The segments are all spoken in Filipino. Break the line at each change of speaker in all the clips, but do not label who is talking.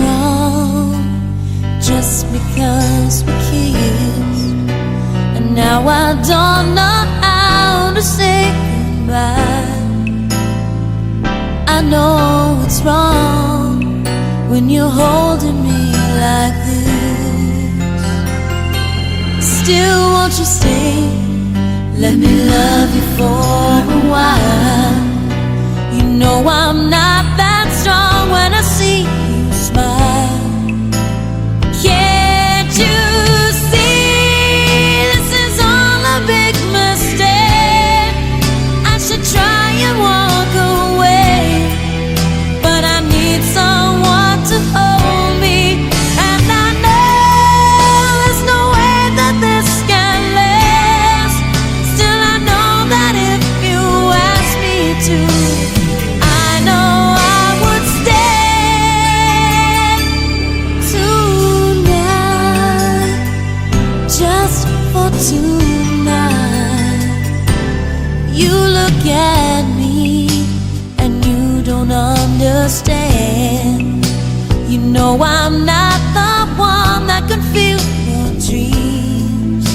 wrong just because we kissed, and now I don't know how to say goodbye. I know it's wrong when you're holding me like this. Still, won't you stay? Let me love you for a while. You know I'm not that strong when I see you smile. Can't you see this is all a big mistake? I should try and walk away, but I need someone to hold me, and I know there's no way that this can last. Still, I know that if you ask me to, I know I would stay tonight, just for tonight. You look at me and you don't understand. You know I'm not the one that can feel your dreams.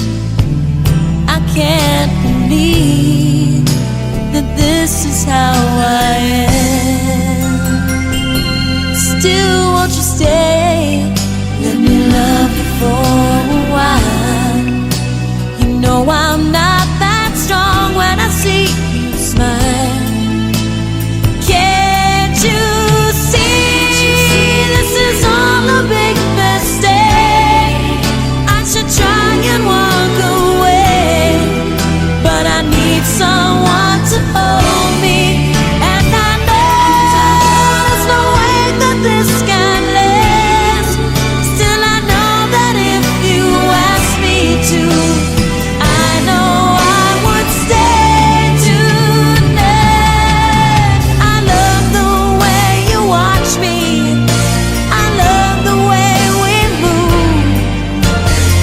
I can't believe that this is how I am. Still, won't you stay? Let me love you for a while. You know I'm not that strong when I see you smile. Can't you see this is all a big mistake? I should try and walk away, but I need someone to hold me, and I know there's no way that this can last. Still, I know that if you ask me to, I know I would stay tonight. I love the way you watch me, I love the way we move,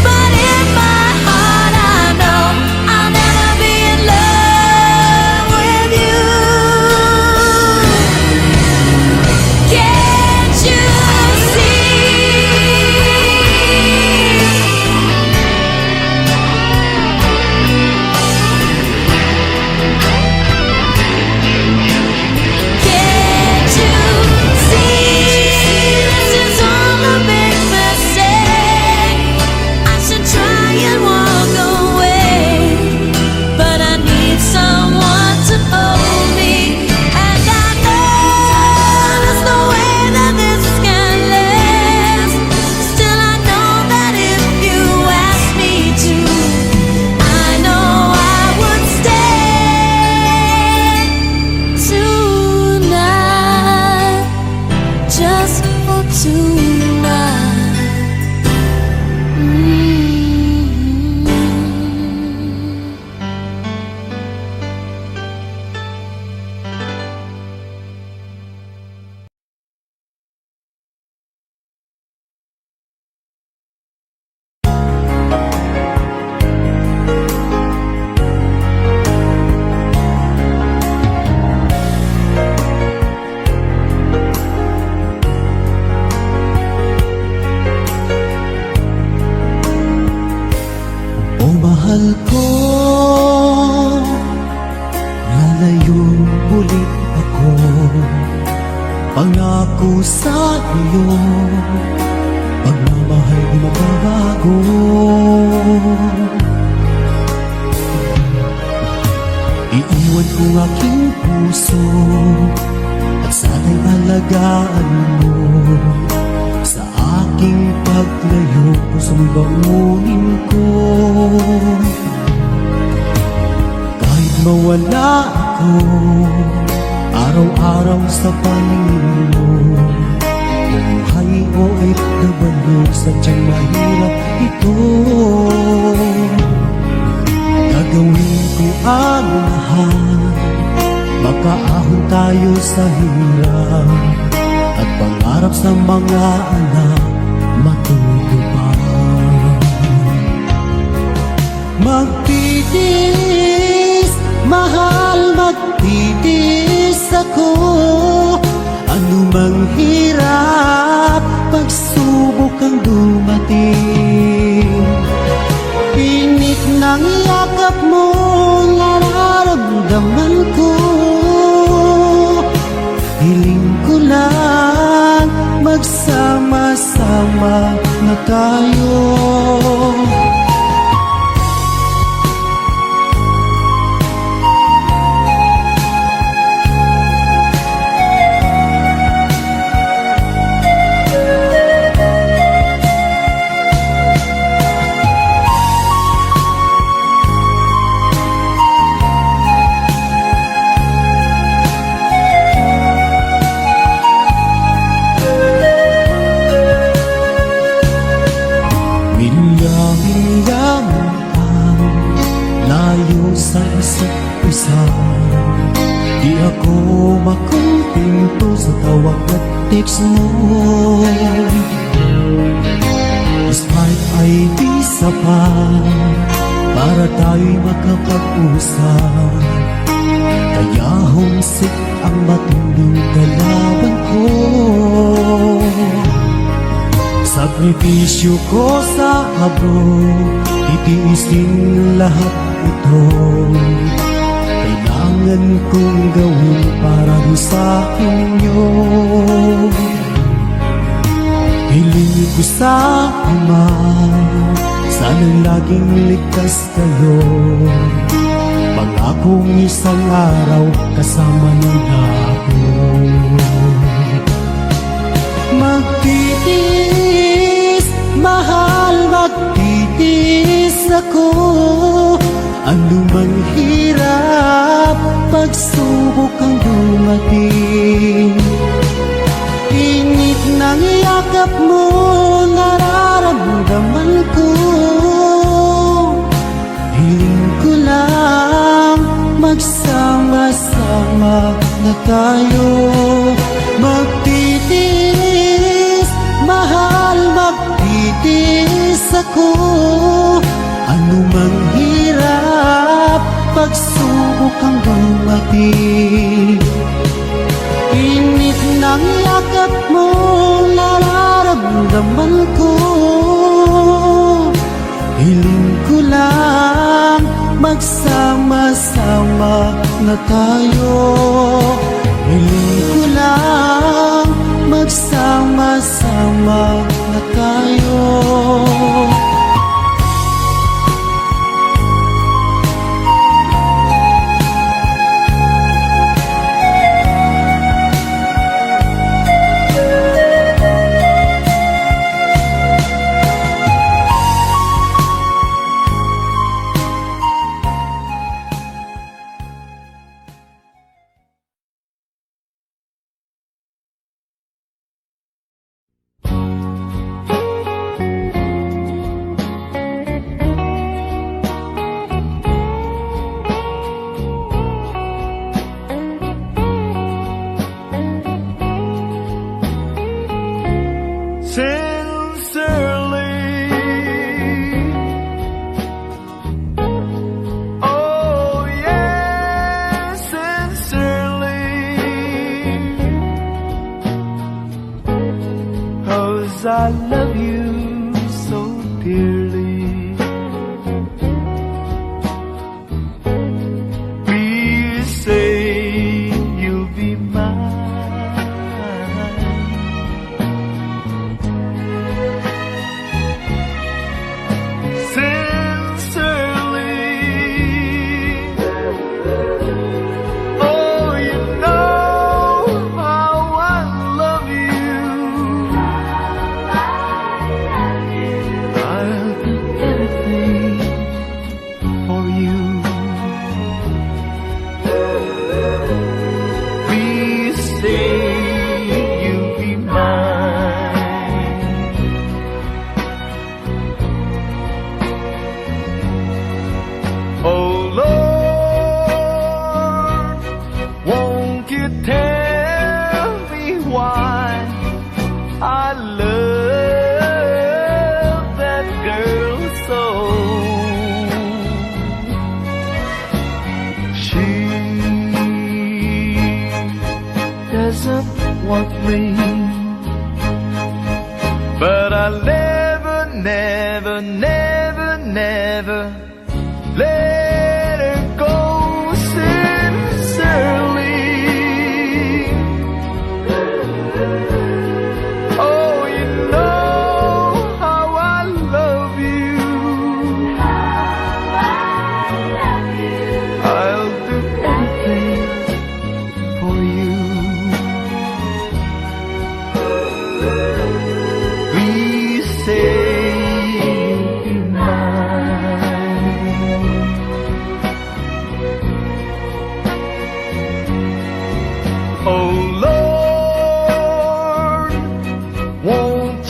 but in my heart I know I'll never be in love with you. Can't you see? Can't you see? This is all a big mistake. I should try and walk away, but I need someone to hold me, and I know there's no way that this can last. Still, I know that if you ask me to, I know I would stay tonight, just for tonight.
O mahal ko, lalayong muli ako. Pangako sa iyo, pagmamahal di magbabago. Iiwan ko aking puso at sana'y alagaan mo. Sa aking paglayo, puso'y baunin ko. Kahit mawala ako, araw-araw sa paningin mo. Buhay o OFW, sadyang mahirap ito. Gagawin ko ang lahat, makaahon tayo sa hirap, at pangarap sa mga anak matutupad. Magtitiis, mahal, magtitiis ako. Anumang hirap, tayo. Milya-milya ang layo sa isa't isa. Di ako makontento sa tawag at text mo. Despite ay di sapat para tayo'y makapag-usap. Kaya homesick ang matinding kalaban ko. Sakripisyo ko sa abroad, titiisin lahat ito. Kailangan kong gawin para sa inyo. Hiling ko sa Ama, sana'y laging ligtas kayo. Pangakong isang araw kasama nila ako. Magtitiis, mahal, magtitiis ako. Ano mang hirap, pagsubok ang dumating. Init ng yakap mo, nararamdaman ko. Hiling ko lang, magsama-sama na tayo. Magtitiis, mahal, magtitiis ako. Ano mang hirap, pagsubok ang dumating. Init ng yakap mo, nararamdaman ko. Hiling ko lang, magsama-sama na tayo. Hiling ko lang, magsama-sama na tayo.
I love you so dearly. Please say you'll be mine. Sincerely. Oh, you know how I love you. I'll do anything for you. Please say you'll be mine. Oh Lord, won't you tell me why I love that girl so? She doesn't want me, but I'll never, never, never, never let her go. Sincerely. Oh, you know how I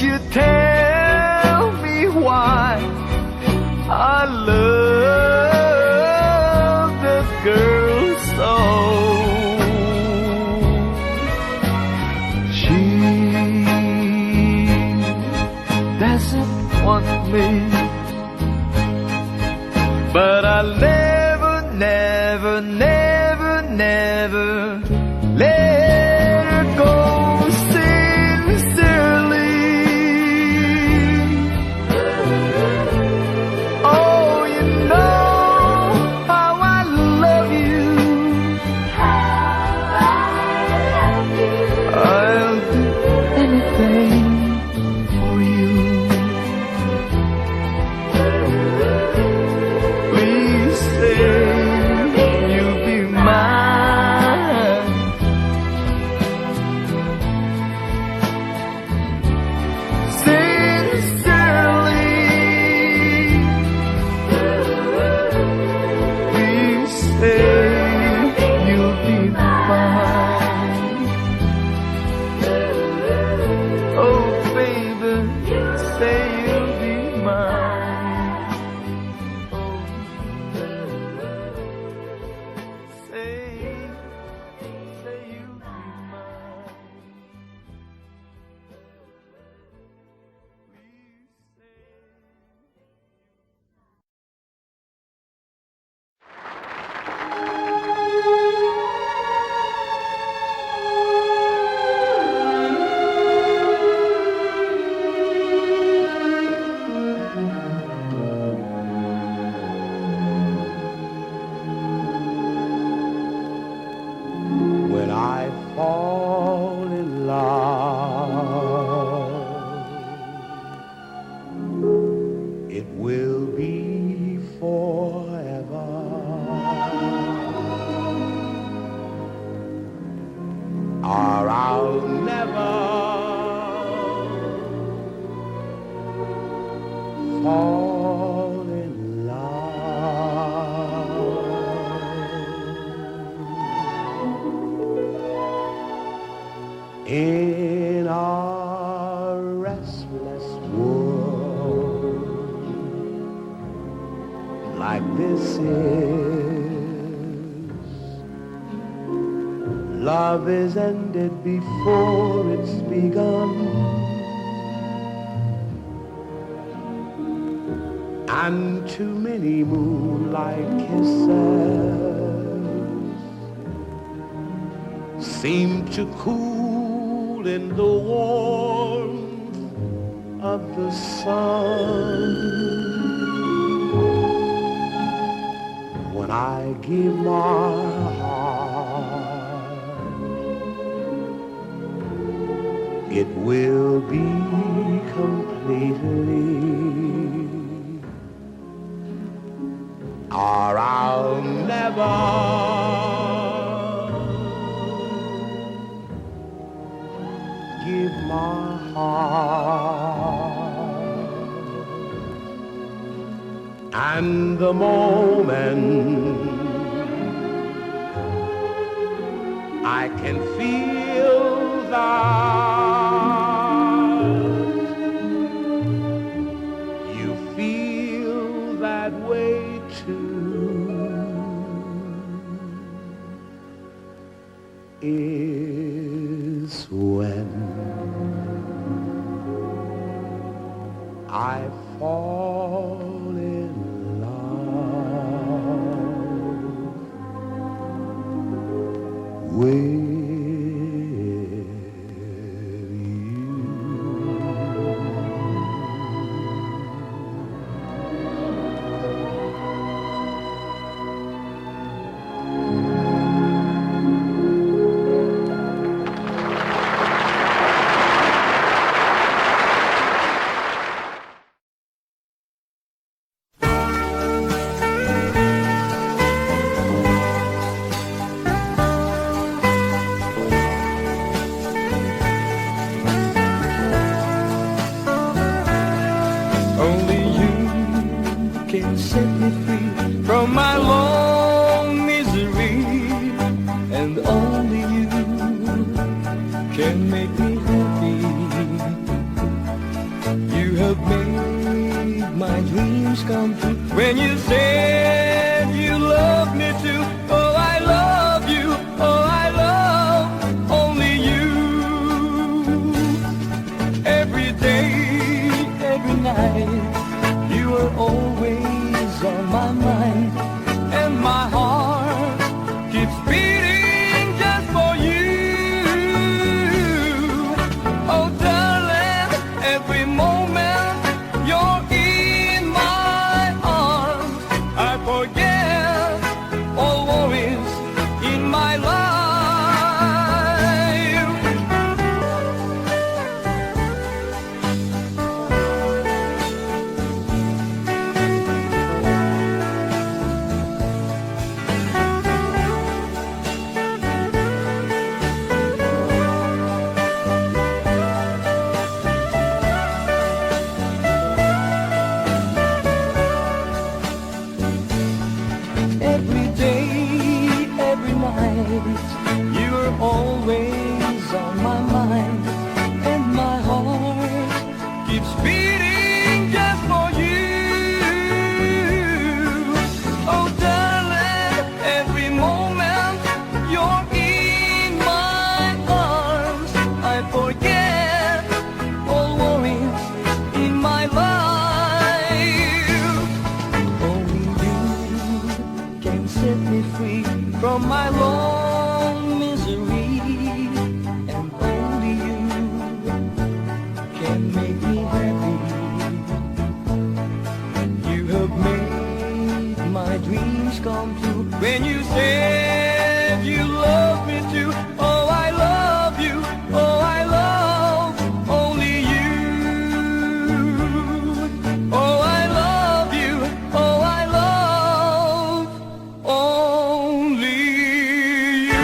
you tell me why I love the girl so? She doesn't want me, but I'll never, never, never, never let her go sincerely. Oh, you know how I love you. I'll do anything for you. Please say you'll be mine. Sincerely, please say you'll be mine. Oh, baby, say you'll be mine. Oh, say you'll be mine. Please say.
When I fall in love, it will be forever. Or I'll never fall in love. In our restless world, like this is, love is ended before it's begun, and too many moonlight kisses seem to cool in the warmth of the sun. When I give my heart, it will be completely, or I'll never give my heart. And the moment I can feel that you feel that way too is when I fall in love with you.
Only you can set me free from my long misery, and only you can make me happy.
have made my dreams come true.
When you said you love me too, oh I love you, oh I love only you. Every day, every night, you are always on my mind, and my heart keeps beating just for you. Oh darling, every moment you're in my arms, I forget all worries in my life. Every day, every night, you're always on my mind, and my heart keeps beating just for you. Oh darling, every moment you're in my arms, I forget all worries in my life. Only you can set me free from my long misery, and only you can make me happy. You have made my dreams come true. When you said you love me too, oh I love you, oh I love only you. Oh I love you, oh I love only you.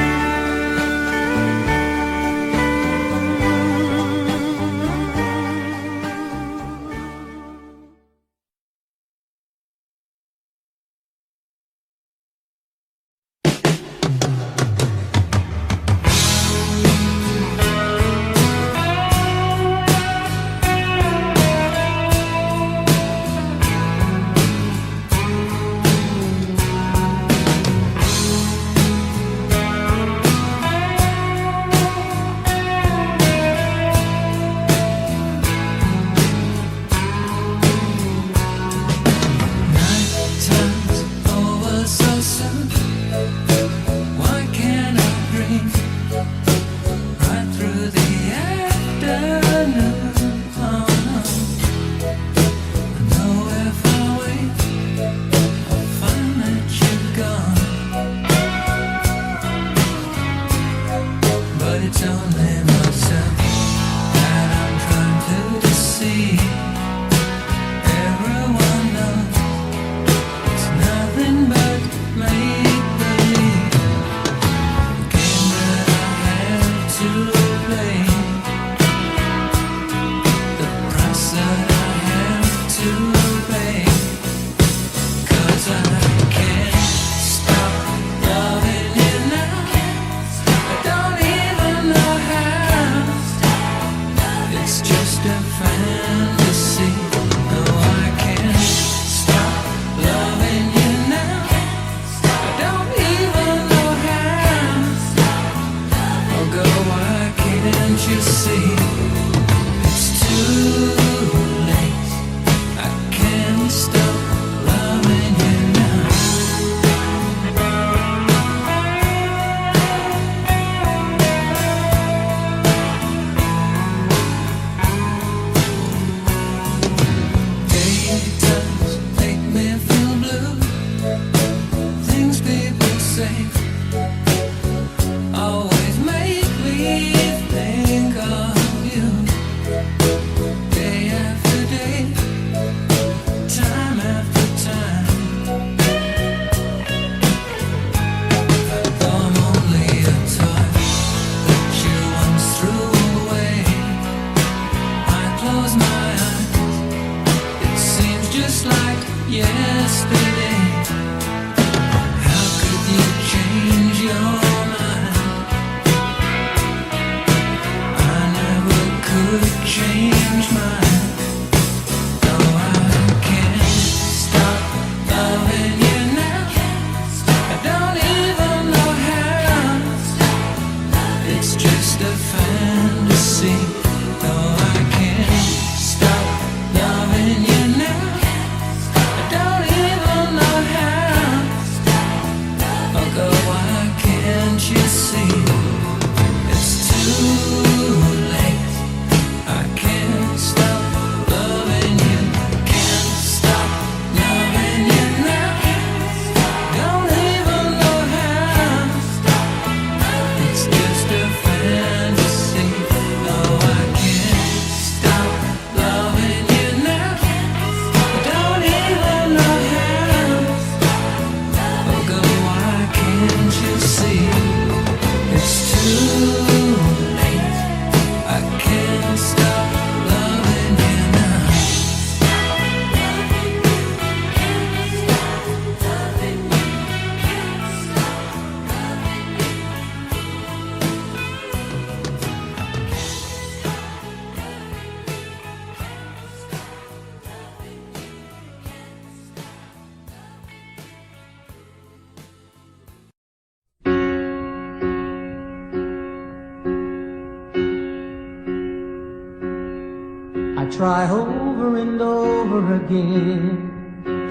try over and over again,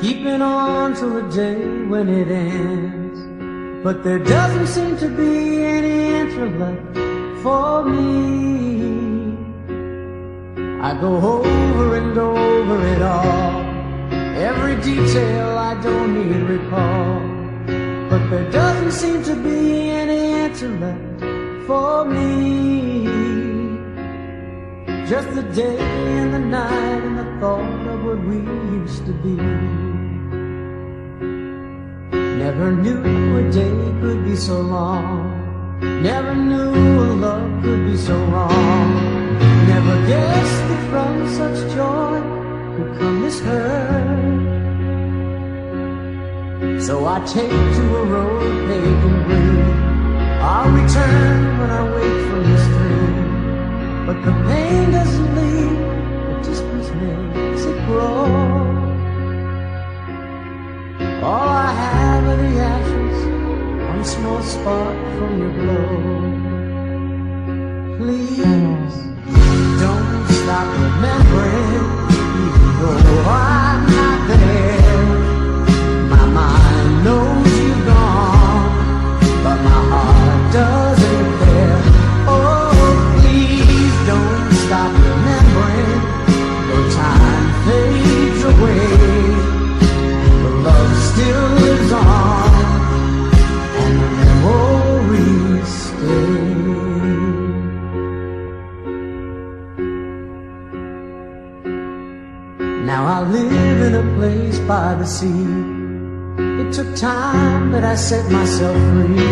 keeping on till the day when it ends. But there doesn't seem to be any answer left for me. I go over and over it all, every detail I don't need recall. But there doesn't seem to be any answer left for me. Just the day and the night and the thought of what we used to be. Never knew a day could be so long, never knew a love could be so wrong. Never guessed that from such joy could come this hurt. So I take to a road paved in green, I'll return when I wake from this dream. But the pain doesn't leave, the distance makes it grow. All I have are the ashes, one small spark from your glow. Please don't stop remembering, even though I'm not there. My mind knows you're gone, but my heart doesn't care. Oh, please don't stop remembering, though time fades away. The love still lives on, and the memories stay. Now I live in a place by the sea. It took time, but I set myself free.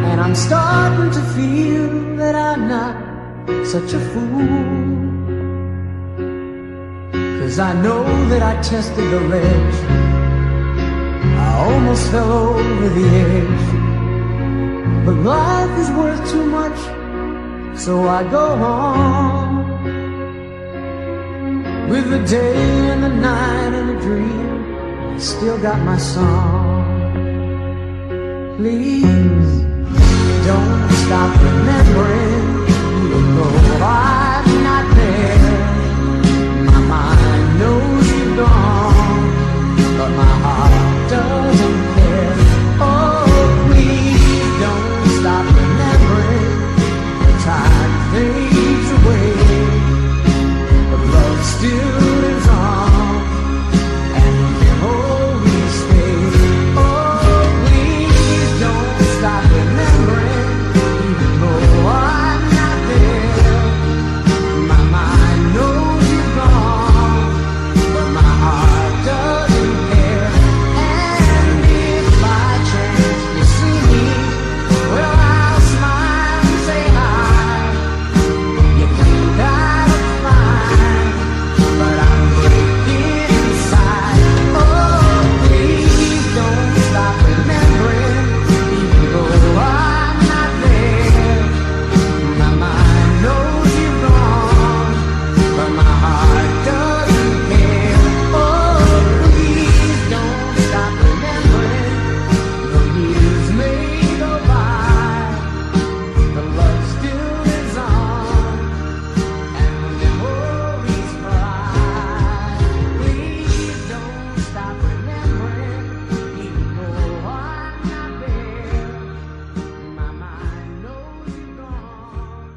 And I'm starting to feel that I'm not such a fool. 'Cause I know that I tested the ledge, I almost fell over the edge. But life is worth too much, so I go on. With the day and the night and the dream, I still got my song. Please don't stop remembering, even though I'm not there. My mind knows you're gone, but my heart doesn't care. Oh, please don't stop remembering, the time fades away. But love still lives on, and the memories stay. Oh, please don't stop remembering, even though I'm not there. My mind knows you're gone, but my heart doesn't care. And if by chance you see me, well, I'll smile and say hi. You think I look fine, but I'm breaking inside. Oh, please don't stop remembering, even though I'm not there. My mind knows you're gone, but my heart doesn't care. Oh, please don't stop remembering, the years may go by, the love still lives on, and the memories fly. Please don't stop remembering, even though I'm not there. My mind knows you're gone,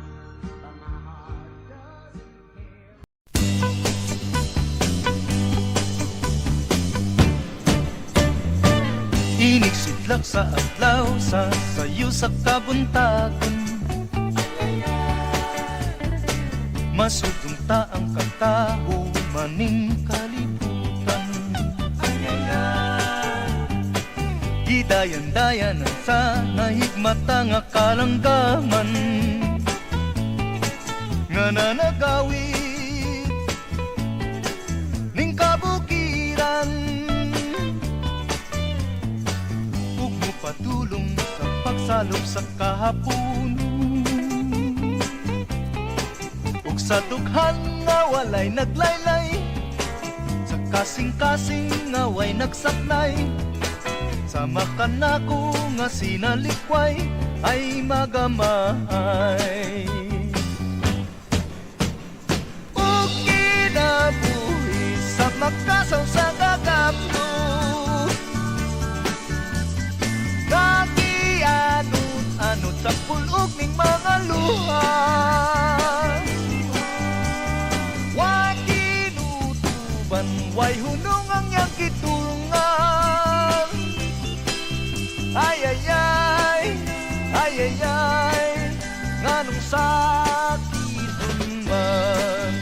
but my heart doesn't care.
Iniksidlak sa adlaw, sa sayo sa kabuntagon. Masudunta ang katao, maning kalibutan. Gidayan-dayanan sa nahigmata nga kalanggaman, nga nanagawid ning kabukiran. Ug mupatulong sa pagsalop sa kahapon, ug sa dughan nga walay naglaylay, sa kasing-kasing nga way nagsaknay. Sama ka nako nga sinalikway ay magamay. Ug tuban, way hunong ang yang kitulungan. Ay, ay, ay, ay, ay, ay, nganong sakit man.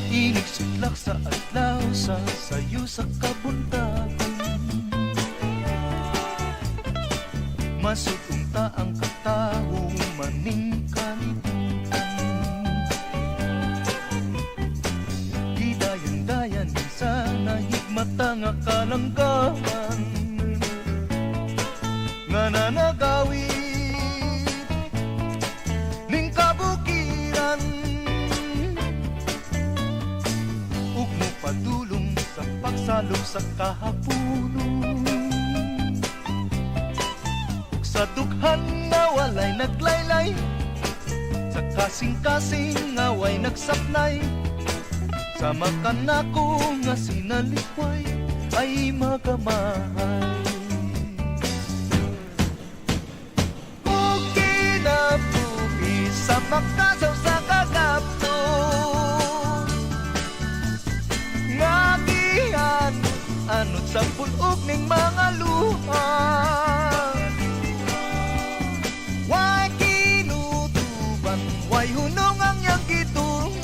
Inigsudlak sa adlaw sa sayo sa kabuntagan. Masutunta ang kataho maning kalibutan. Gidayan-dayan sa nahigmata nga kalanggaman, nga nanagawid ning kabukiran. Ug mo padulong sa pagsalom sa kahapunon, sa dughan na walay naglaylay, sa kasing-kasing nga way nagsaplay, sa makanako nga sinalikway ay magamahay. Ug kinabuhi sa makasaw sa kagapto, nga gihanot sa pulog ning mga luha. Way kinutuban, way hunong ang yang kitulungan.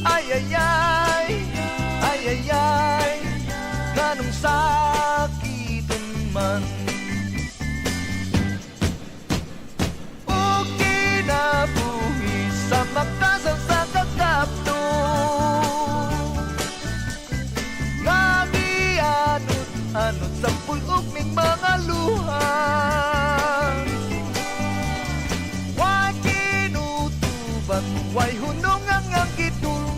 Ay, ay, ay, ay, ay, ay, nganong sakiton man. O kinabuhi sa makasaw sa kakapto, nga gianot sa pulog ning mga luha. Way kinutuban, way hunong ang kitulungan.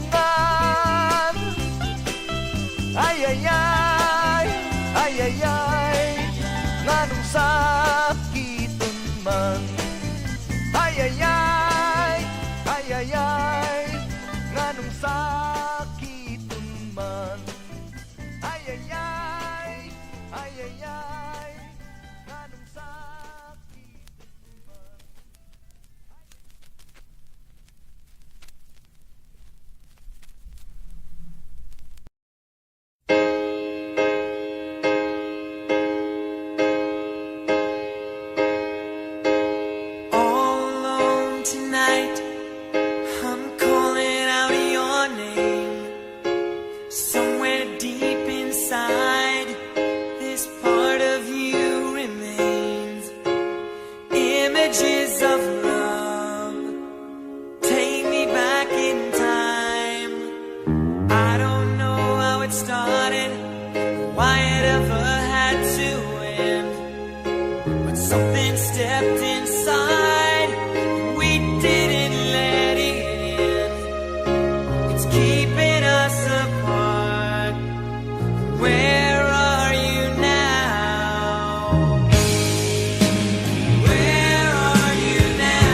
Ay, ay, ay, ay, ay, ay, nganong sakiton man. Ay, ay, ay, ay, ay, ay, nganong sakiton man. Ay, ay, ay, ay, ay, ay, nganong sakiton man.
All alone tonight, I'm calling out your name. Somewhere deep inside, this part of you remains. Images of love take me back in time. I don't know how it started, why it ever had to end, but something stepped inside, we didn't let it in. It's keeping us apart. Where are you now? Where are you now?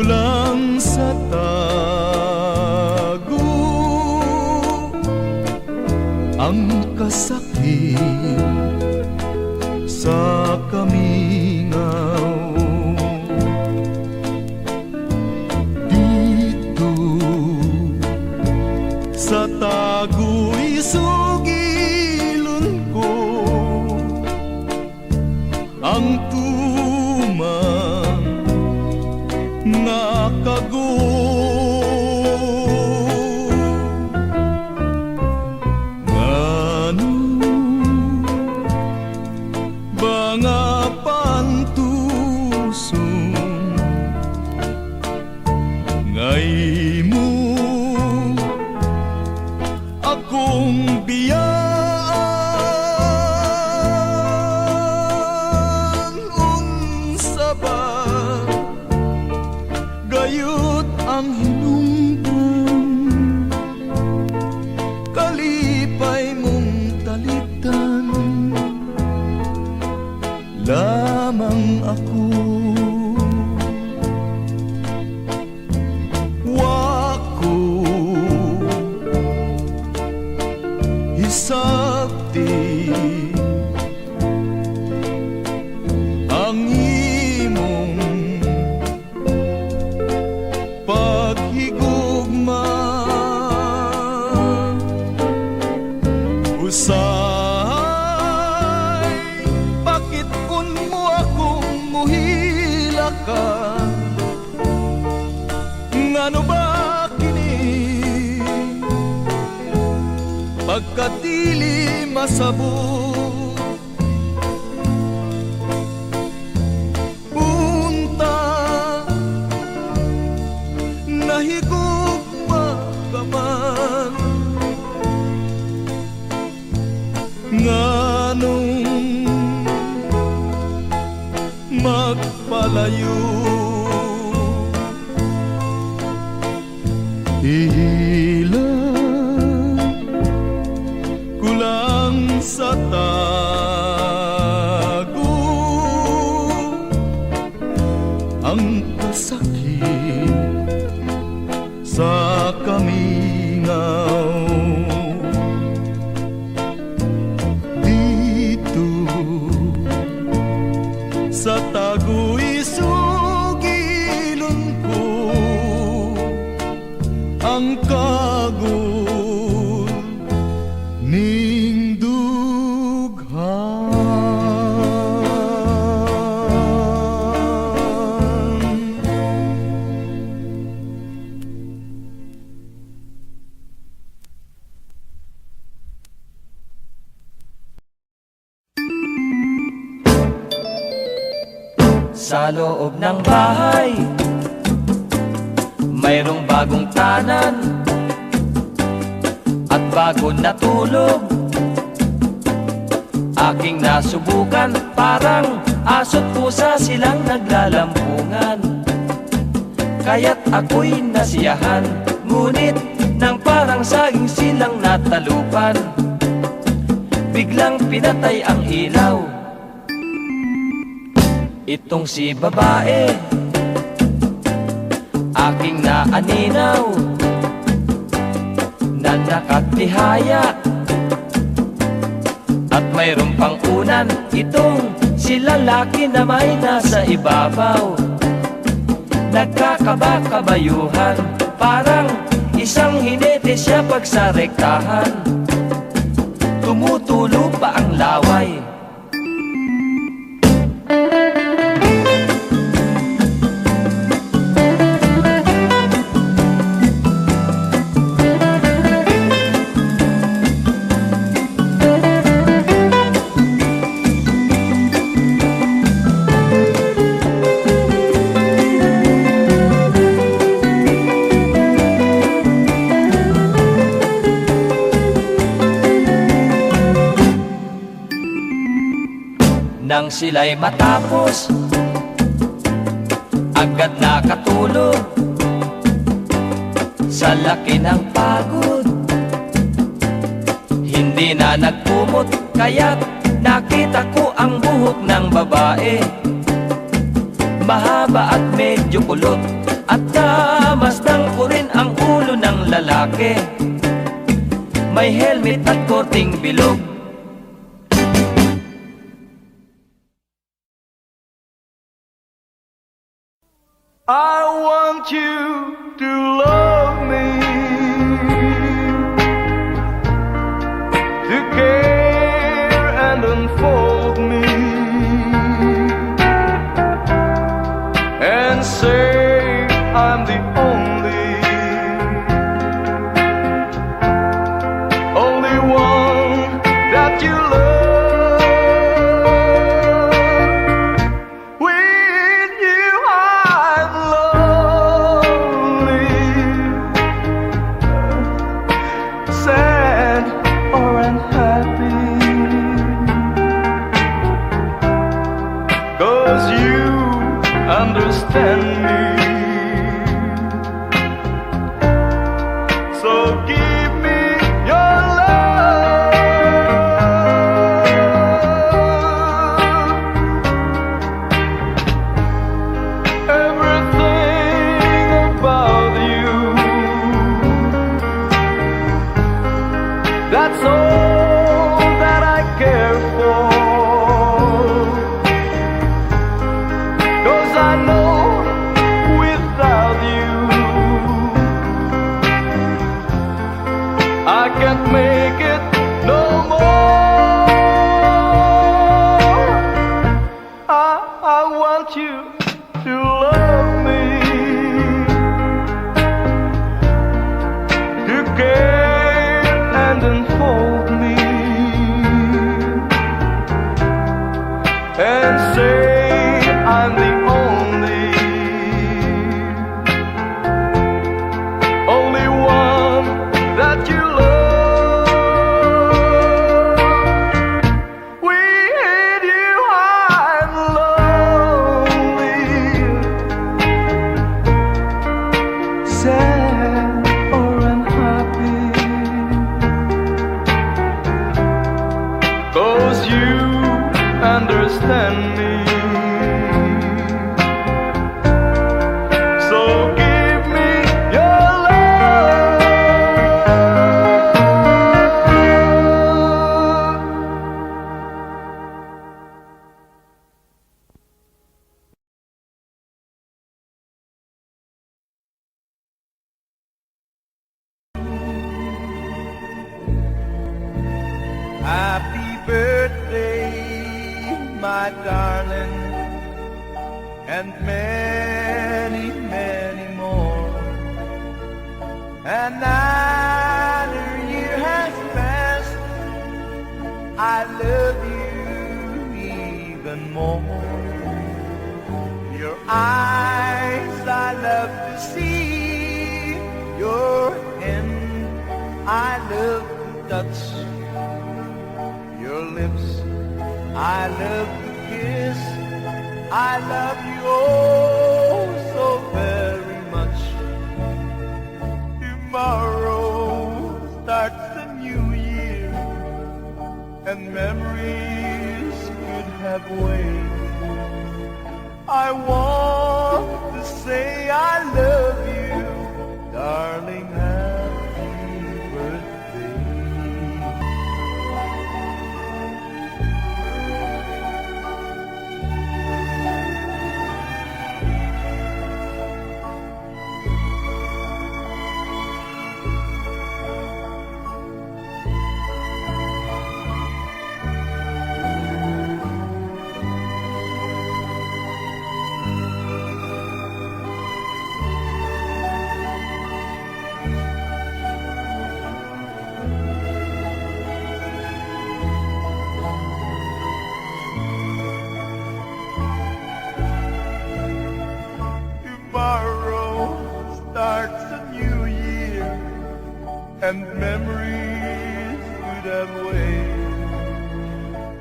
kulang sa tago ang kasakit sa kamingaw. Dito sa tago'y sugilon ko ang tumang nakago. Ngano ba nga pantusong ngay mo akong biyaan? Unsa ba gayud ang hinungdan, kalipay mong talitan lamang ako. Wako hisabti ang imong paghigugma. Usay pakit-on mo akong muhila ka. Ngano ba kini pagkadili masabot? Punta nahigugma ka man. Nganong magpalayo? Ilang kulang sa tago ang kasakit sa kamingaw. Dito sa tago'y sugilon ko ang kagul ning dughan.
Sa loob ng bahay mayroong bagong tanan at bago natulog. Aking nasubukan, parang aso't pusa silang naglalampungan. Kaya't ako'y nasiyahan, ngunit nang parang saging silang natalupan, biglang pinatay ang ilaw. Itong si babae aking naaninaw na nakatihaya, at mayroong pang unan itong si lalaki na may nasa ibabaw. Nagkakabakabayuhan, parang isang hinete siya pag sa rektahan. Tumutulo pa ang laway. Nang sila'y matapos, agad nakatulog sa laki ng pagod. Hindi na nagkumot, kaya't nakita ko ang buhok ng babae. Mahaba at medyo kulot, At masdang ko rin ang ulo ng lalaki, may helmet at korting bilog.
I want you to love me, to care and unfold me, and say I'm the only one that you love. With you I'm lonely, sad or unhappy, 'cause you understand me. So give me your love. Everything about you, that's all that I care for. 'Cause I know without you I can't make it no more. I want you to love me, to care and unfold me, and say I'm the only one that you love. With you I'm lonely, sad or unhappy, 'cause you understand me. So give me your love. Happy birthday, my darling, and many, many more. Another year has passed, I love you even more. Your eyes I love to see, your hand I love to touch, your lips I love to kiss. I love you oh so very much. Tomorrow starts a new year, and memories could have waited. I want to say I love you, darling, happy birthday. and memories could have waited.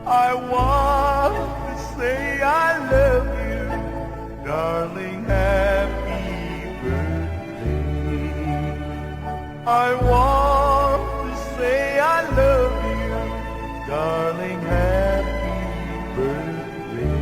I want to say I love you, darling, happy birthday. I want to say I love you, darling, happy birthday.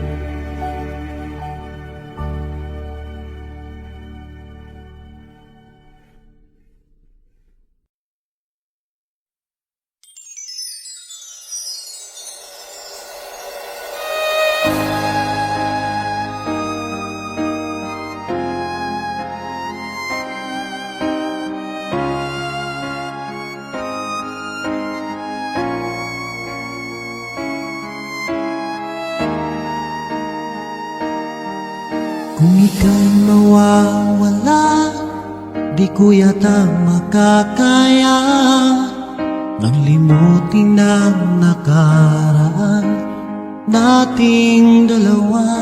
Kung ika'y mawawala, di ko yata makakaya nang limutin ang nakaraan nating dalawa.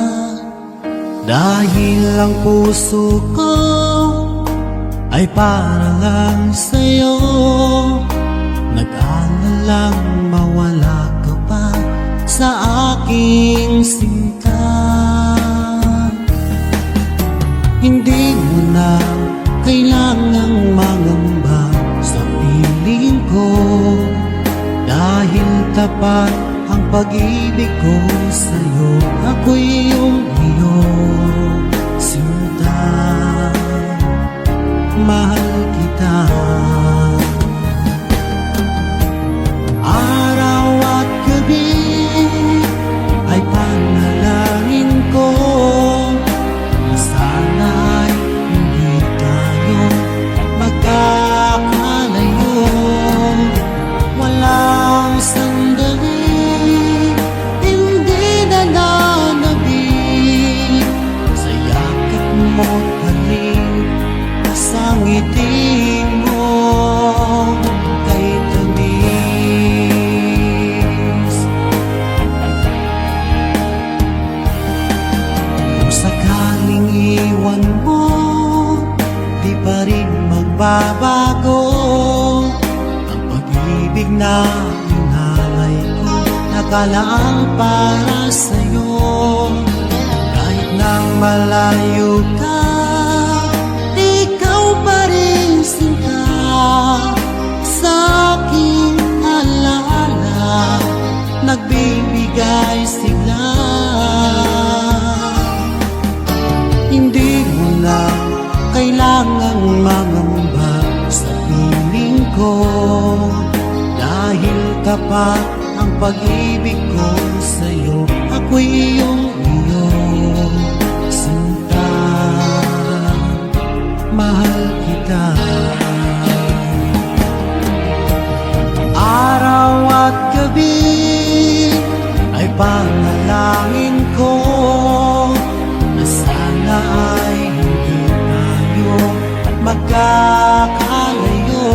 Dahil ang puso ko ay para lang sa'yo, nag-aalalang mawala ka pa sa aking sinta. Hindi mo na kailangang mangamba sa piling ko, dahil tapat ang pag-ibig ko sa'yo. Ako'y iyong iyong sinta, mahal kita. Araw at gabi ay panalangin ko na sana'y hindi tayo magkakalayo. Walang sandali hindi nananabik sa yakap mo't halik, sa ngiti mo kay tamis. Kung sakaling iwan mo, di pa rin magbabago ang pag-ibig na inalay ko, nakalaang para sa'yo. Kahit nang malayo ka, ikaw pa rin sinta sa aking alaala, nagbibigay sigla. Hindi mo na kailangang mangamba sa piling ko, dahil tapat ang pag-ibig ko sa'yo. Ako'y iyong sinta, mahal kita. Araw at gabi ay panalangin ko na sana ay hindi tayo magkakalayo.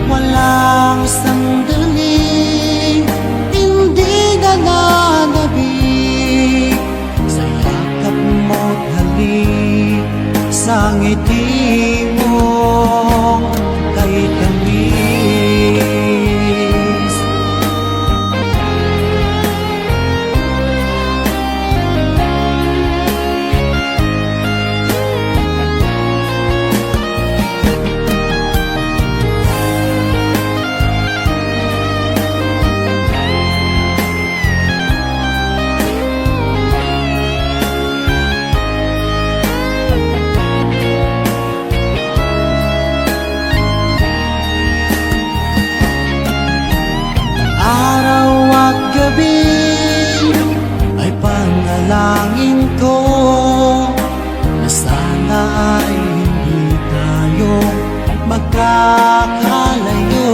Walang sandaling hindi nananabik sa yakap mo't halik, sa ngiti mo kay tamis. Ay panalangin ko na sana ay hindi tayo magkakalayo.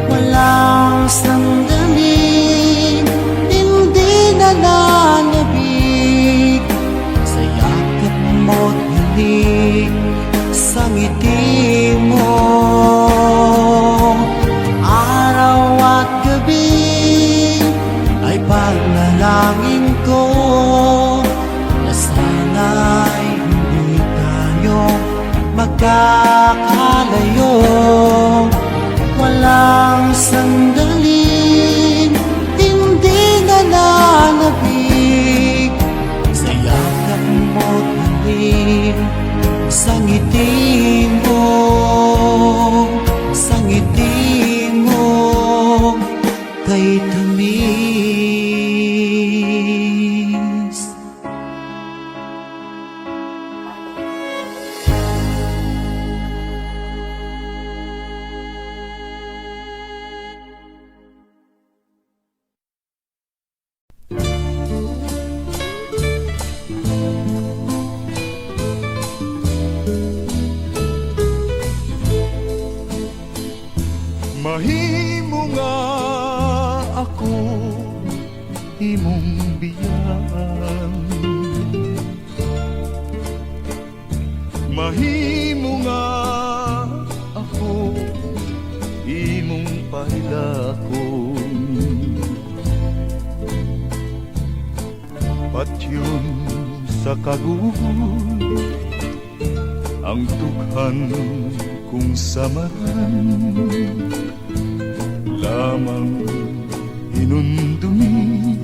Walang sandaling hindi nananabik sa yakap mo't halik, sa ngiti mo. Araw at gabi ay panalangin ko na sana ay hindi tayo magkakalayo. Walang sandaling hindi nananabik sa yakap mo't halik, sa ngiti mo, sa ngiti mo kay tamis.
Mahimo nga ako imong pahilakon, patyon sa kagul ang dughan kung samaran, lamang hinundumi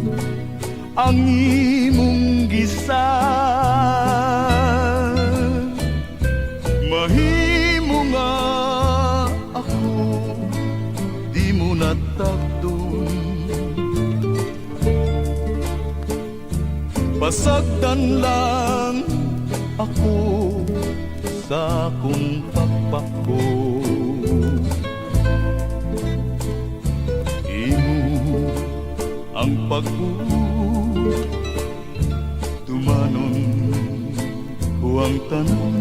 ang imong gisan. Mahimo nga ako di mo natagdon, pasagdan lang ako sa akong pagpako. Imo ang tumanon ko ang tanan,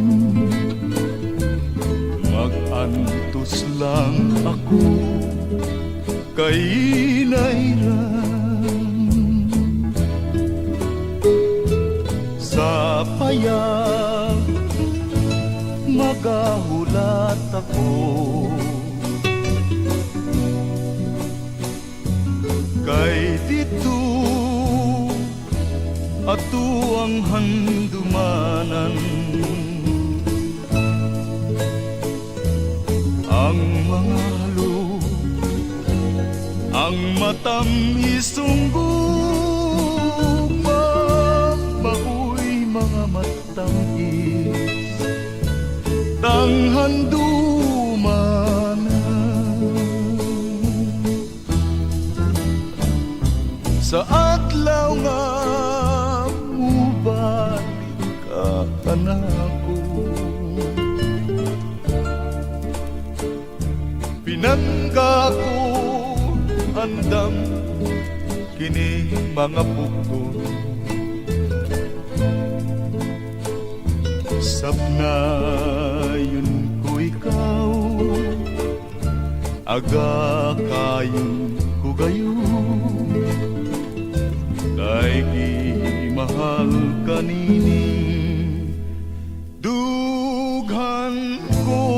mag-antos lang ako kay nairan. Sa payag magahulat ako, kay dito ato ang handumanan. Ang mga halo, ang matamis-ong gugma, maoy mga matamis, tanghan dumanan. Sa adlaw nga mubalik ka kanako, pinangga ko andam kini mga bukton, sabnayon ko ikaw, aga kayon ko gayon, kay mahal kanining dughan ko.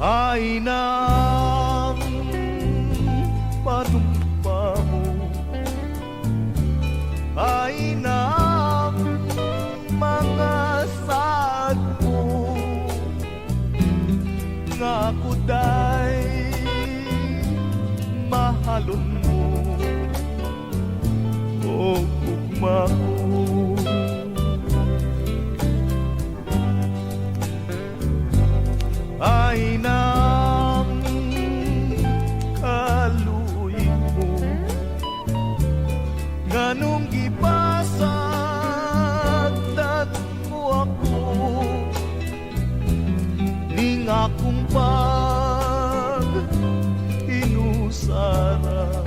ay nang panumpa mo, ay nang mga sad mo, nga kuday mahalon mo o ugma ko. Ay nang kaluy mo, nganong gipasagdan mo ako, ning akong pag inusara,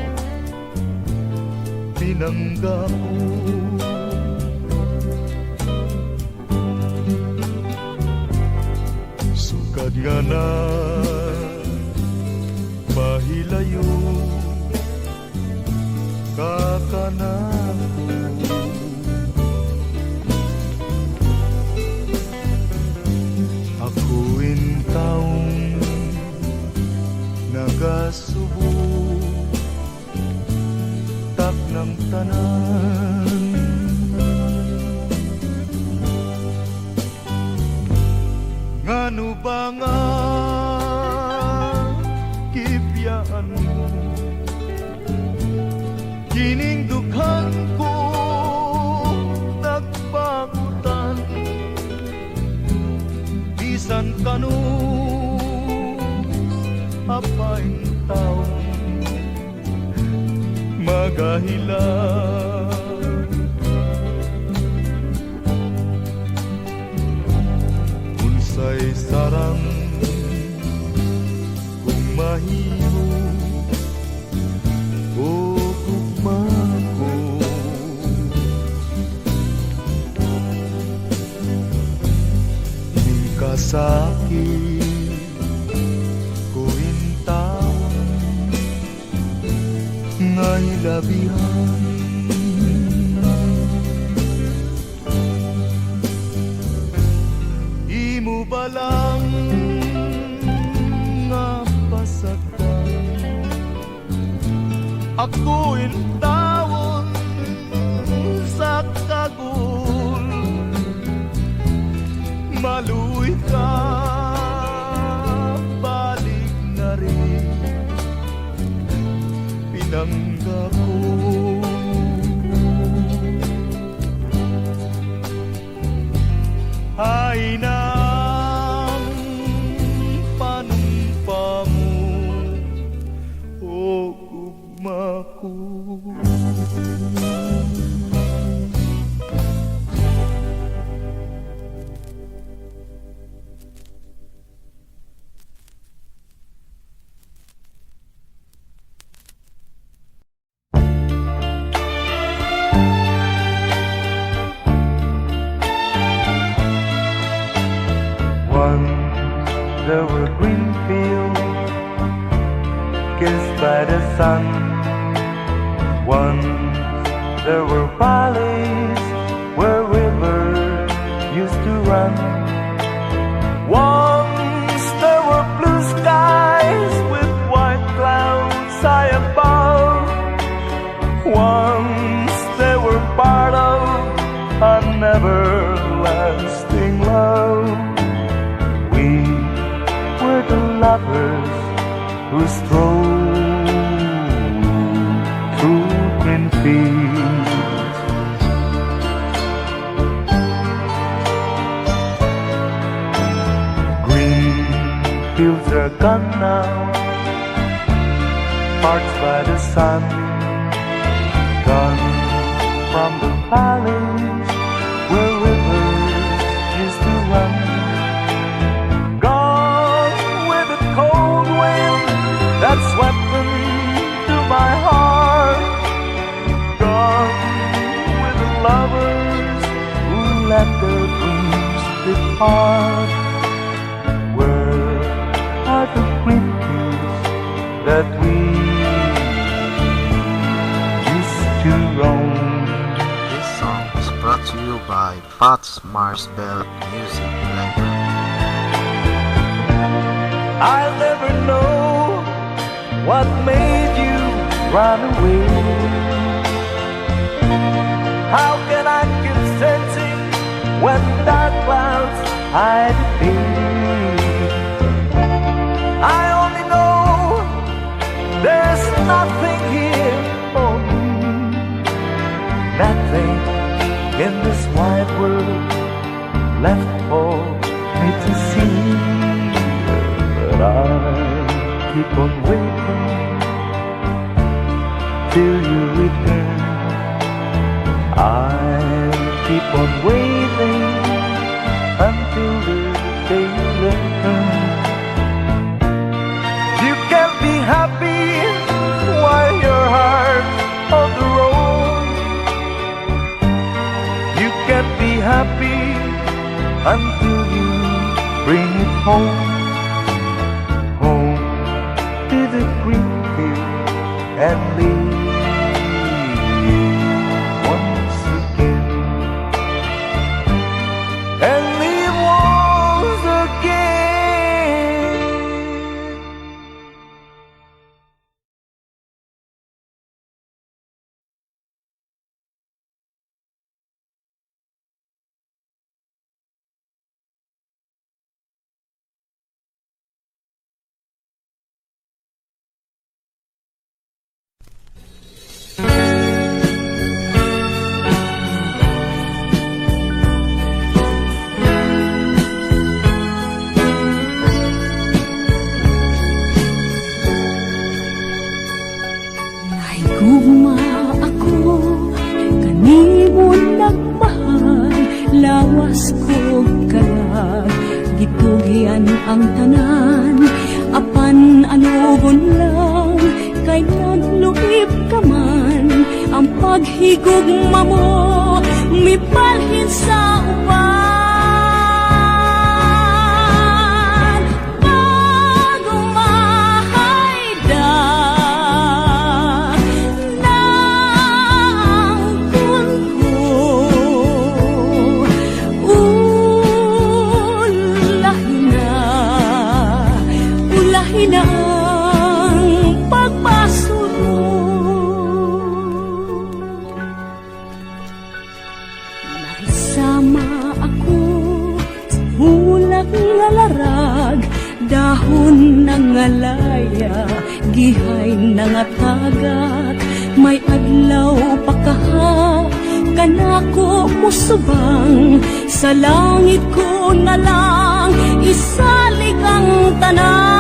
pinangga ko. Sukad nga na mahilayo kakanako, ako'y taong nagasubo tak ng tanan. Ngano ba nga kipyaan mo, kining dukhang ko nagpagutan, bisan kanus apaing taong magahilan. Unsay sarang kung mahimo o gugma ko, ning kasakit ko intawon nga hilabihan. Imo ba lang nga pasagdan, ako intawon sa kagul, maluy ka balik na rin, pinangga ko. Ay nang panumpa mo o ugma ko.
There were green fields kissed by the sun. Once there were valleys where rivers used to run. Once there were blue skies with white clouds high above. Once they were part of a never-lasting love. We were the lovers who strolled through green fields. Green fields are gone now, parched by the sun, gone from the valleys where rivers used to run. That swept into my heart, gone with the lovers who let their dreams depart. Where are the green fields that we used to roam?
This song is brought to you by Pat's Mars Belt Music Library.
I'll never know what made you run away. How can I keep sensing when dark clouds hide the day? I only know there's nothing here for me, nothing in this wide world left for me to see. But I'll keep on waiting till you return. I'll keep on waiting until the day you learn. You can be happy while your heart's on the road. You can be happy until you bring it home. Home to the green field and leave once again. And leave once again.
Gugma ako, kanimo nagmahal, lawas ko kalag, gitugian ang tanan, apan anugon lang, kay nagluib ka man, ang paghigugma mo, mipalhin sa uban. Dahon ng alaya, gihay ng atagat, may adlaw pakaha, kanako musubang, sa langit ko na lang, isalig ang tanan.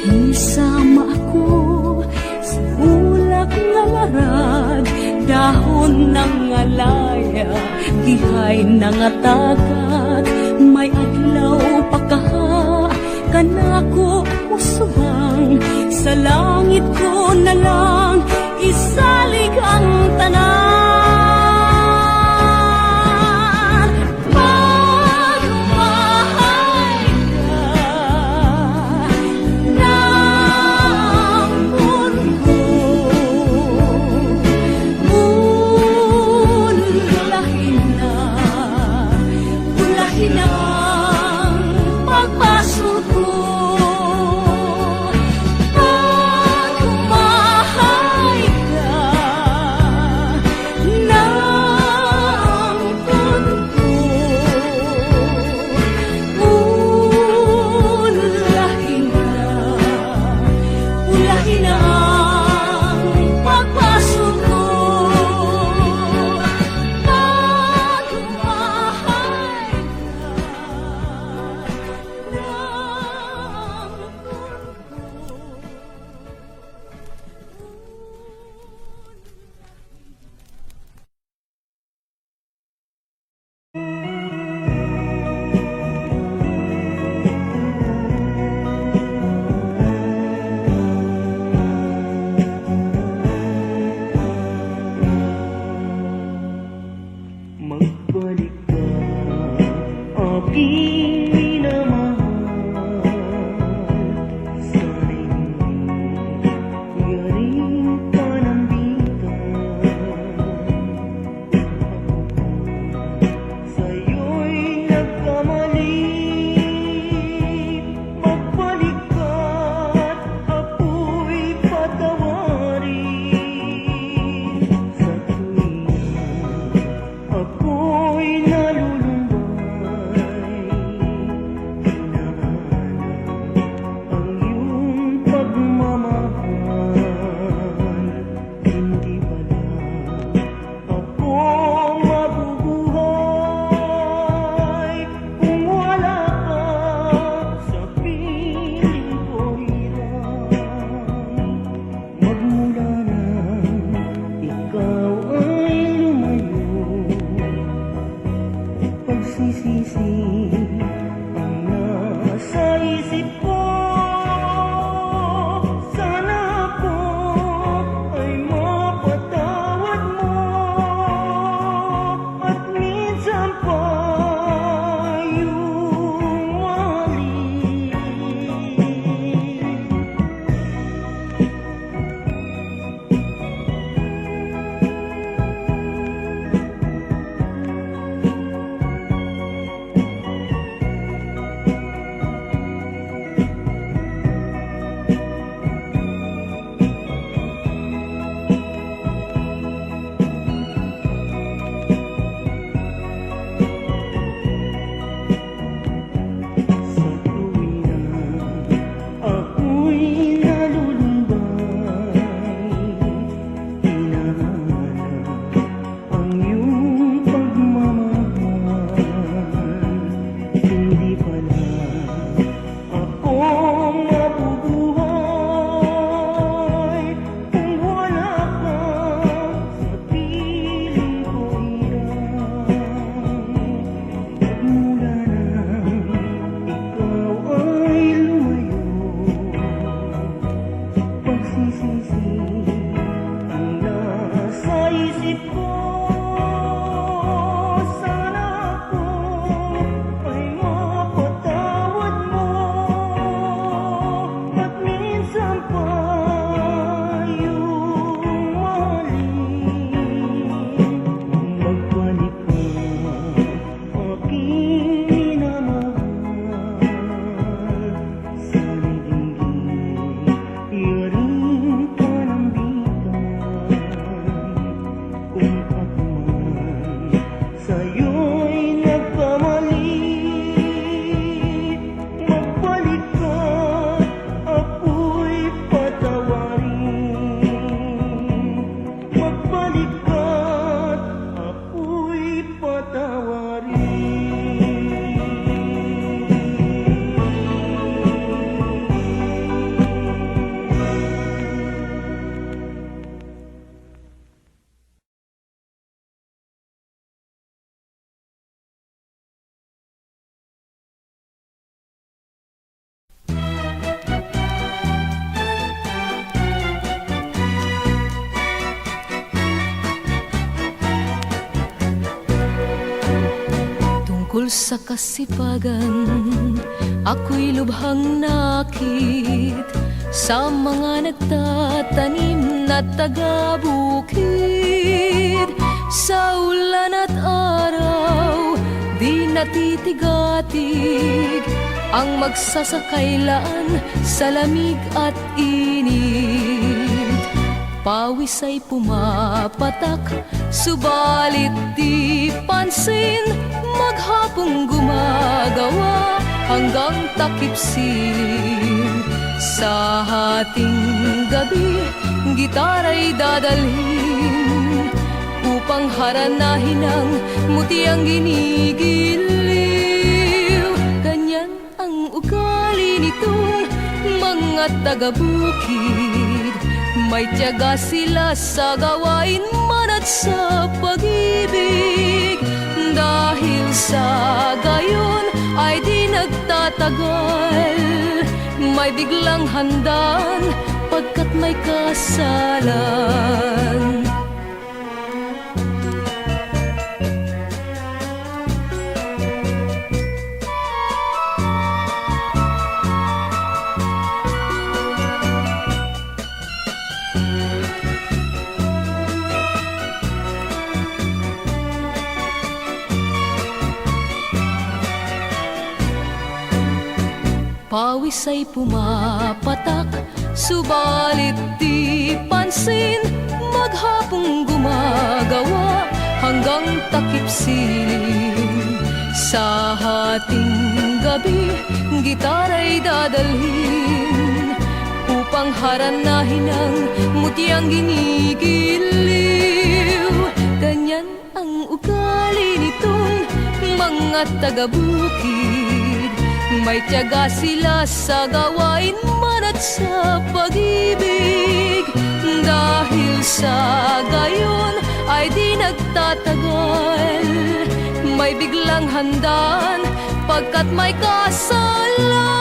Isama ako sa ulak nga larag, dahon ng alaya, gihay ng atagat, may adlaw pakaha, kanako musubang, sa langit ko na lang, isalig ang tanan.
isip ko, sana ako ay mapatawad mo. At minsan pa yung mahalin, magbalik ka, aking minamahal. Sana'y dinggin, iyarin ka ng bigan. Kung ako man sa'yo'y nagkamali, magbalik ka, ako'y patawarin. Magbalik ka, ako'y patawarin.
Tungkol sa kasipagan, ako'y lubhang nakit sa mga nagtatanim na taga-bukid. Sa ulan at araw, di natitigatig ang magsasakailan sa lamig at init. Pawis ay pumapatak, subalit di pansin. Maghapong gumagawa hanggang takip silim. Sa hating gabi, gitara'y dadalhin upang haranahin ang mutiang ginigiliw. Ganyan ang ugali nitong mga taga-bukid. May tiyaga sila sa gawain man at sa pag-ibig. Dahil sa gayon ay di nagtatagal, may biglang handaan pagkat may kasalan. Pawis ay pumapatak, subalit di pansin. Maghapong gumagawa hanggang takip silim. Sa hating gabi, gitara'y dadalhin upang haranahin ang mutiang ginigiliw. Ganyan ang ugali nitong mga taga-bukid. May tiyaga sila sa gawain man at sa pag-ibig. Dahil sa gayon ay di nagtatagal, may biglang handaan pagkat may kasalan.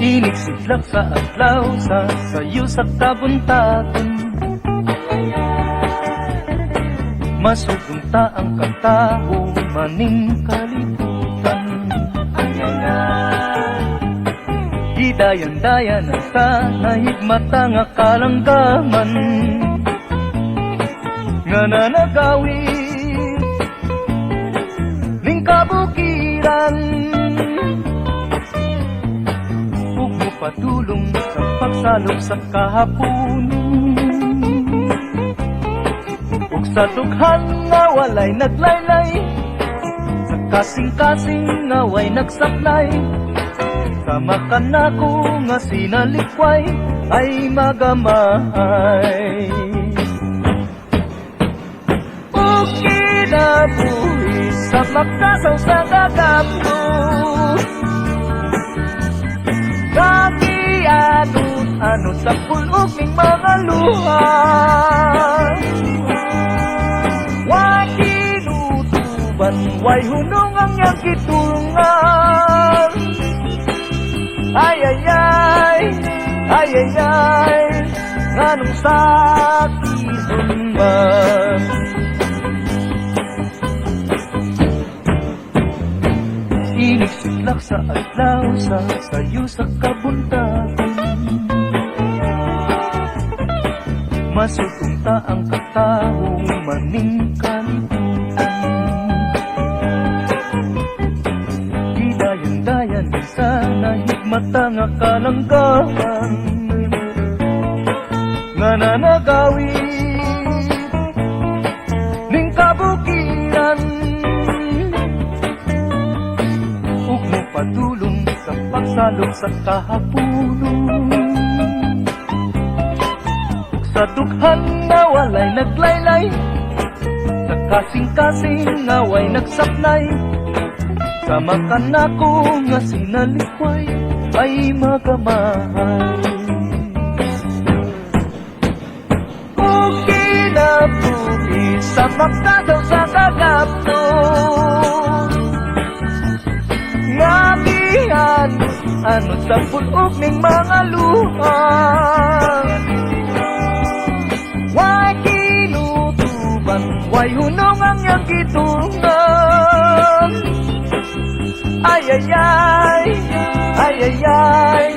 Inig sidlak sa adlaw, sa sayo sa kabuntagon. Masugunta ang katao, maning kalibutan. Gidayan-dayan ang tanahigmata nga kalanggaman, nga nanagawi ning kabukiran. Patulong sa pagsalok sa kahapon, ug sa dughan nga walay naglaylay, sa kasing-kasing nga way nagsaklay. Sama ka nako nga sinalikway ay magamay. magkasaw sa gagapno. Kagianot-anot sa pulog ning mga luha. Way kinutuban, way hunong ang iyang kitulungan. Ay ay ay, ay ay ay, nganong sakit man. Iniksiklak sa adlaw sa sayo sa kabuntagan. Masutunta ang katawong maning kalibutan. Gidayan-dayan sa nahigmata nga kalanggahan. Nga nanagawin ning kabukiran. Ug mo padulong sa pagsalog sa kahapunon. Sa dughan na walay naglaylay, sa kasing-kasing nga way nagsaplay. Sa makanako nga sinalikway ay magamahal. Ug kinabuhi sa magkasaw sa kagapno. Ngamihan, ano sa pulog ning mga luha. Way kinutuban, way hunong ang iyang kitulungan. Ay ay ay, ay ay ay,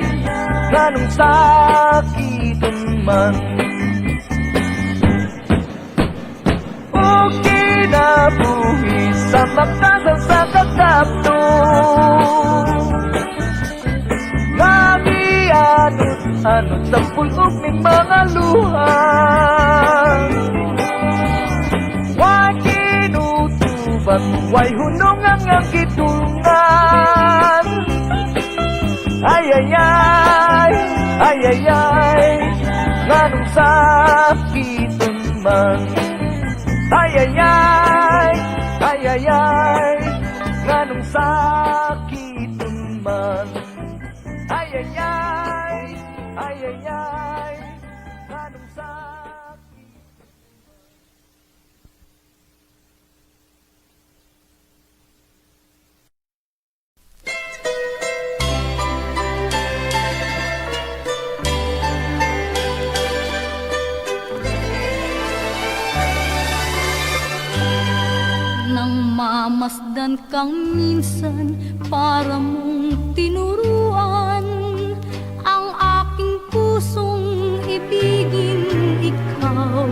nganong sakiton man. O kinabuhi sa magkasaw sa kagapno. Anot sa pulog ning mga luha. Way kinutuban, way hunong ang iyang kitulungan. Ay ay ay, ay ay ay, nganong sakiton man. Ay ay ay, ay ay ay, nganong sakiton man. Ay ay ay, ay ay ay, nganong sakit.
Nang mamasdan kang minsan para mong tinuruan ang aking pusong ibigin ikaw.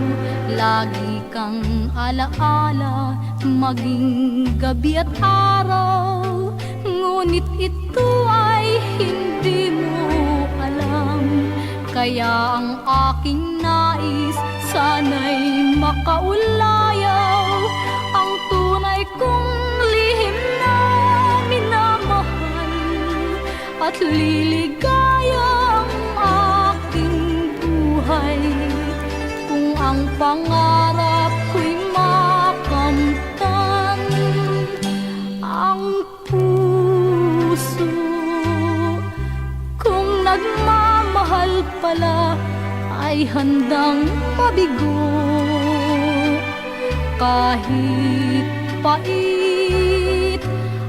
Lagi kang alaala maging gabi at araw. Ngunit ito ay hindi mo alam. Kaya ang aking nais sana'y makaulayaw ang tunay kong lihim na minamahal at liligaya ang aking buhay kung ang pangarap ko'y makamtan. Ang puso kung nagmamahal pala ay handang mabigo. Kahit pait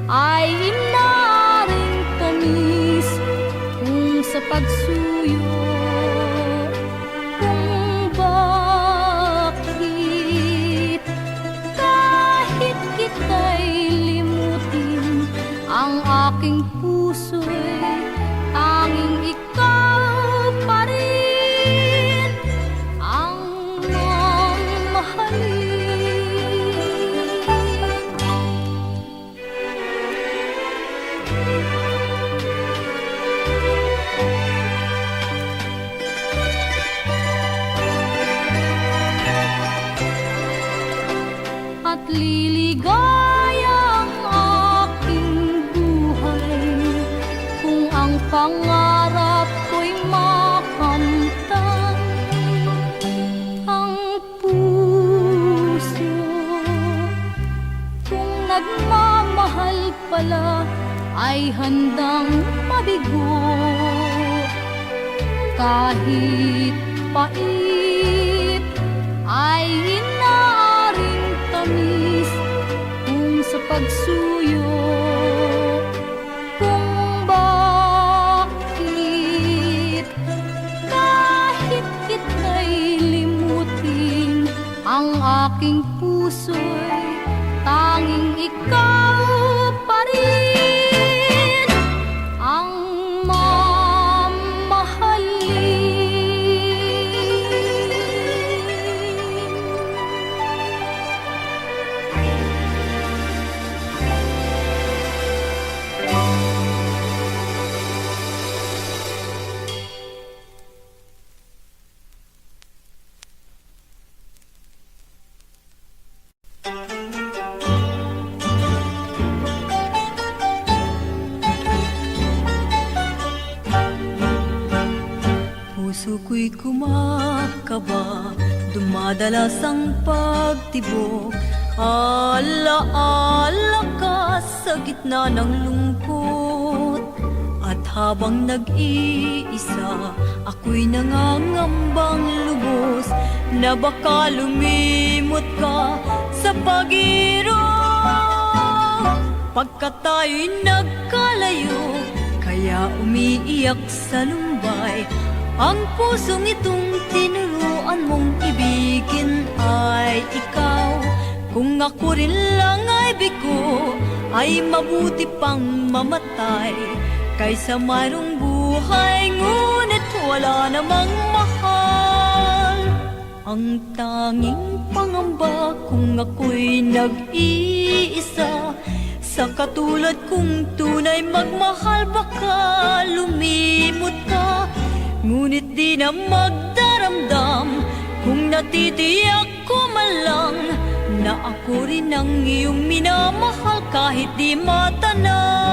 ay inaring tamis kung sa pagsuyo. Kung bakit kahit kita'y limutin, ang aking puso'y tanging ikaw pa rin ang mamahalin. At liligaya ang aking buhay kung ang pangarap ko'y makamtan. Ang puso kung nagmamahal ay handang mabigo. Kahit pait ay inaaring tamis kung sa pagsuyo. Kung bakit kahit kita'y limutin, ang aking puso'y tanging ikaw pa rin ang puso ko'y kumakaba, dumadalas ang pagtibok. Ala-ala ka sa gitna ng lungkot. At habang nag-iisa, ako'y nangangambang lubos na baka lumimot ka sa pag-irog. Pagkat tayo'y nagkalayo, kaya umiiyak sa lumbay. Ang pusong itong tinuruan mong ibigin ay ikaw. Kung ako rin lang ay bigo, ay mabuti pang mamatay kaysa mayroong buhay ngunit wala namang mahal. Ang tanging pangamba kung ako'y nag-iisa, sa katulad kong tunay magmahal baka lumimot ka. Ngunit di na magdaramdam kung natitiyak ko man lang na ako rin ang iyong minamahal kahit di matanaw.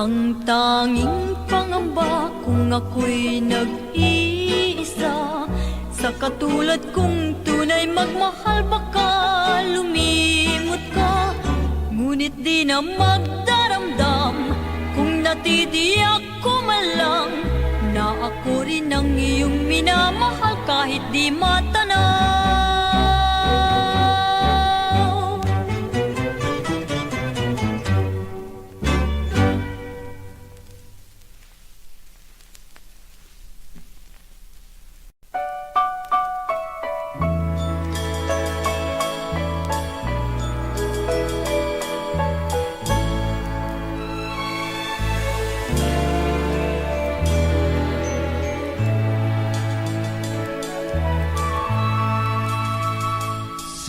Ang tanging pangamba kung ako'y nag-iisa, sa katulad kong tunay magmahal baka lumimot ka. Ngunit di na magdaramdam kung natitiyak ko man lang na ako rin ang iyong minamahal kahit di matanaw.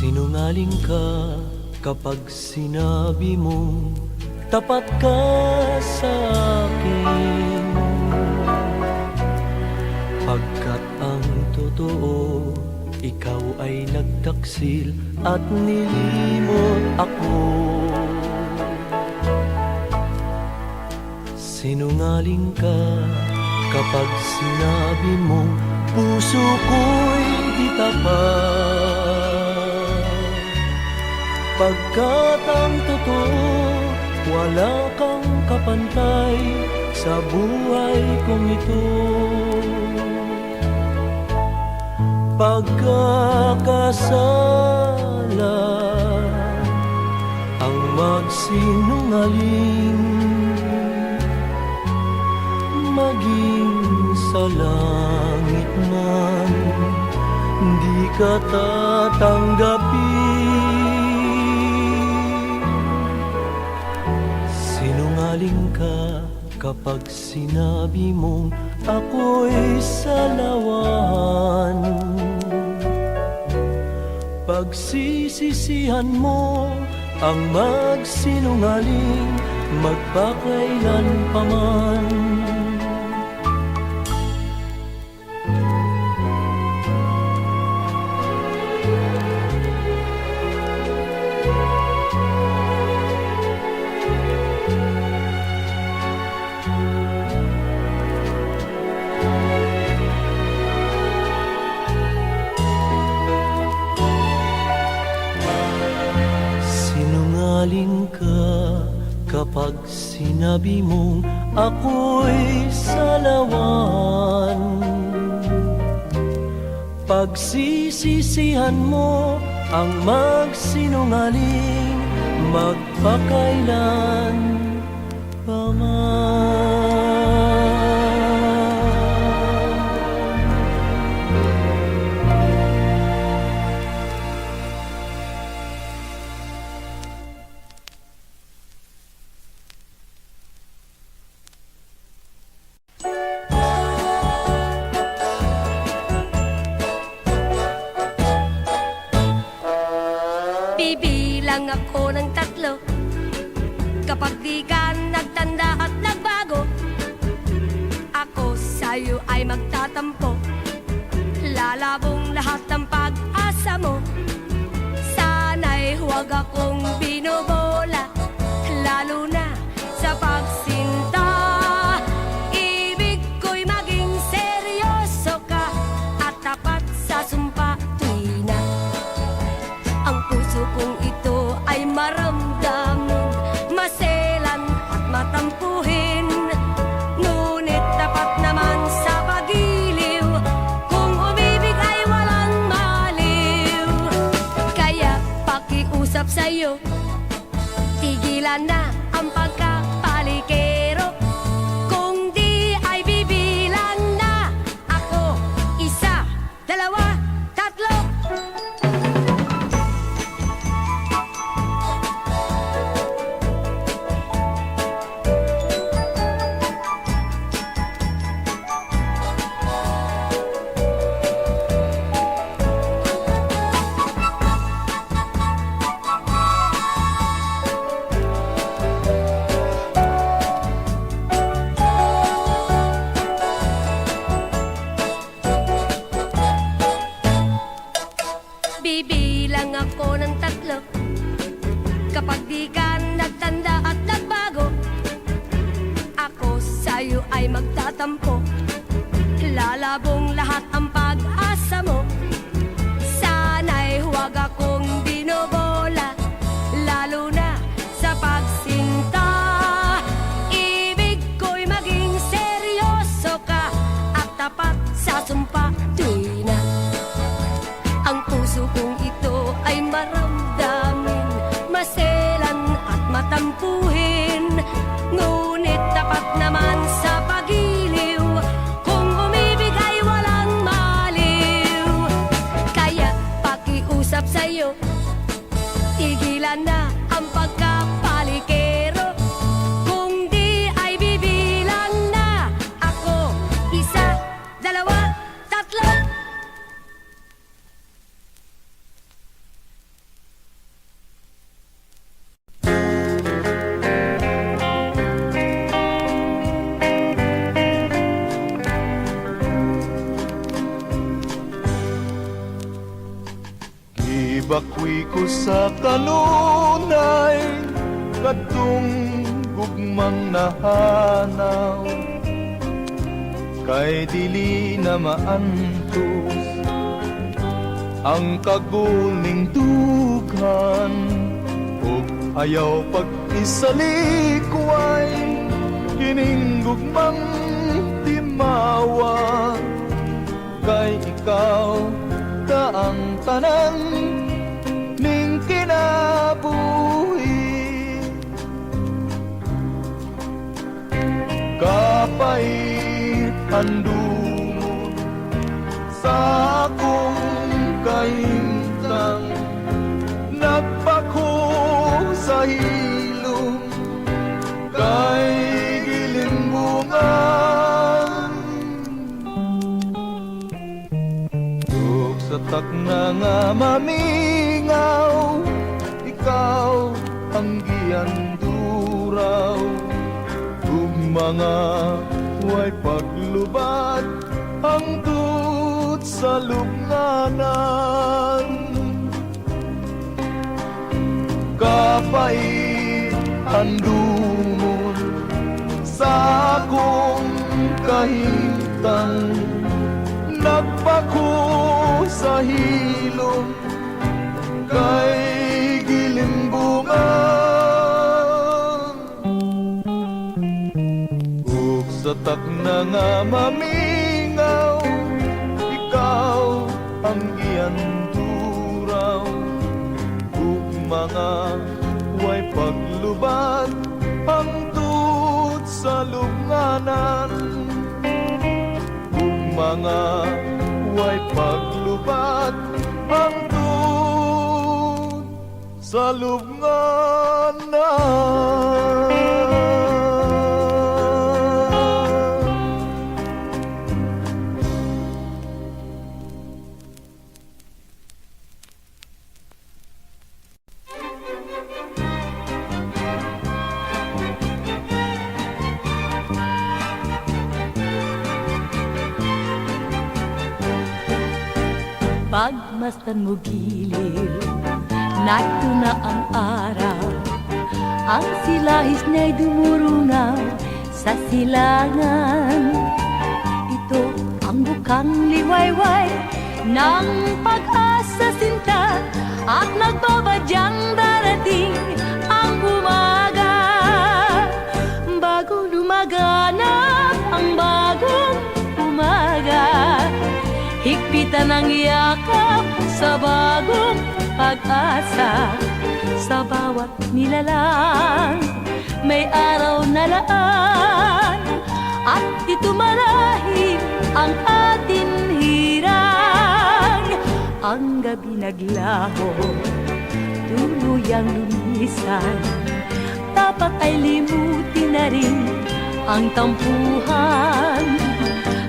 Sinungaling ka kapag sinabi mo tapat ka sa akin. Pagkat ang totoo, ikaw ay nagtaksil at nilimot ako. Sinungaling ka kapag sinabi mo puso ko'y di tapat. Pagkat ang totoo, wala kang kapantay sa buhay kong ito. Pagkakasala ang magsinungaling, maging sa langit man di ka tatanggapin. Sinungaling ka kapag sinabi mong ako'y salawan. Pagsisisihan mo ang magsinungaling magpakailan pa man. kapag sinabi mong ako'y salawan. Pagsisisihan mo ang magsinungaling magpakailan pa man.
Bibilang ako ng 3 kapag di ka nagtanda at nagbago. Ako sa'yo ay magtatampo, lalabong lahat ng pag-asa mo. Sana'y huwag akong binobola, lalo na sa pagsinta. Ibig ko'y maging seryoso ka at tapat sa sumpa tuwi na. Ang puso kong ito ay maramdamin, maselan at matampuhin. Ngunit dapat naman sa pagiliw, kung umibig ay walang maliw. Kaya pakiusap sa'yo, tigilan na ang pagkapalikero. Kung di ay bibilang na ako, 1, 2, 3. Bibilang ako ng 3 kapag di ka nagtanda at nagbago. Ako sa'yo ay magtatampo, lalabong lahat ang pag-asa mo. Sana'y huwag akong binobola, lalo na sa pagsinta. Ibig ko'y maging seryoso ka at tapat sa sumpa tuwi na. Ang puso kong ito ay maramdamin, maselan at matampuhin. Ngunit dapat naman sa pagiliw, kung umibig ay walang maliw. Kaya pakiusap sa'yo, tigilan na ang pagkapalikero. Kung di ay bibilang na ako, 1, 2, 3.
Ibakwi ko sa kanunay kadtong gugmang nahanaw, kay dili na maantos ang kaguling dughan, ug ayaw pag-isalikway kining gugmang timawa. Kay ikaw ta ang tanan ning kinabuhi, kapait handumon sa akong kahimtang, nagpako sa hilom kay gilimbungan. Ug sa takna nga mamingaw, ikaw ang giyanduraw, ug mga way paglubad hangtod sa lubnganan. Kapait handumon sa akong kahimtang, nagpako sa hilom kay gilimbungan. sa takna nga mamingaw, ikaw ang iyan turaw. Ug mga way paglubad hangtod sa lubnganan, ug mga way paglubad hangtod sa lubnganan.
Pagmasdan mo giliw, nato na ang araw. Ang silahis niya'y dumurungaw sa silangan. Ito ang bukang liwayway ng pag-asa sinta, at nagbabadyang darating ang umaga. Bago lumaganap ang bagong umaga, higpitan ang yakap sa bagong pag-asa. Sa bawat nilalang may araw na laan, at ito marahil ang atin hirang. Ang gabi naglaho, tuluyang lumisan, dapat ay limutin na rin ang tampuhan.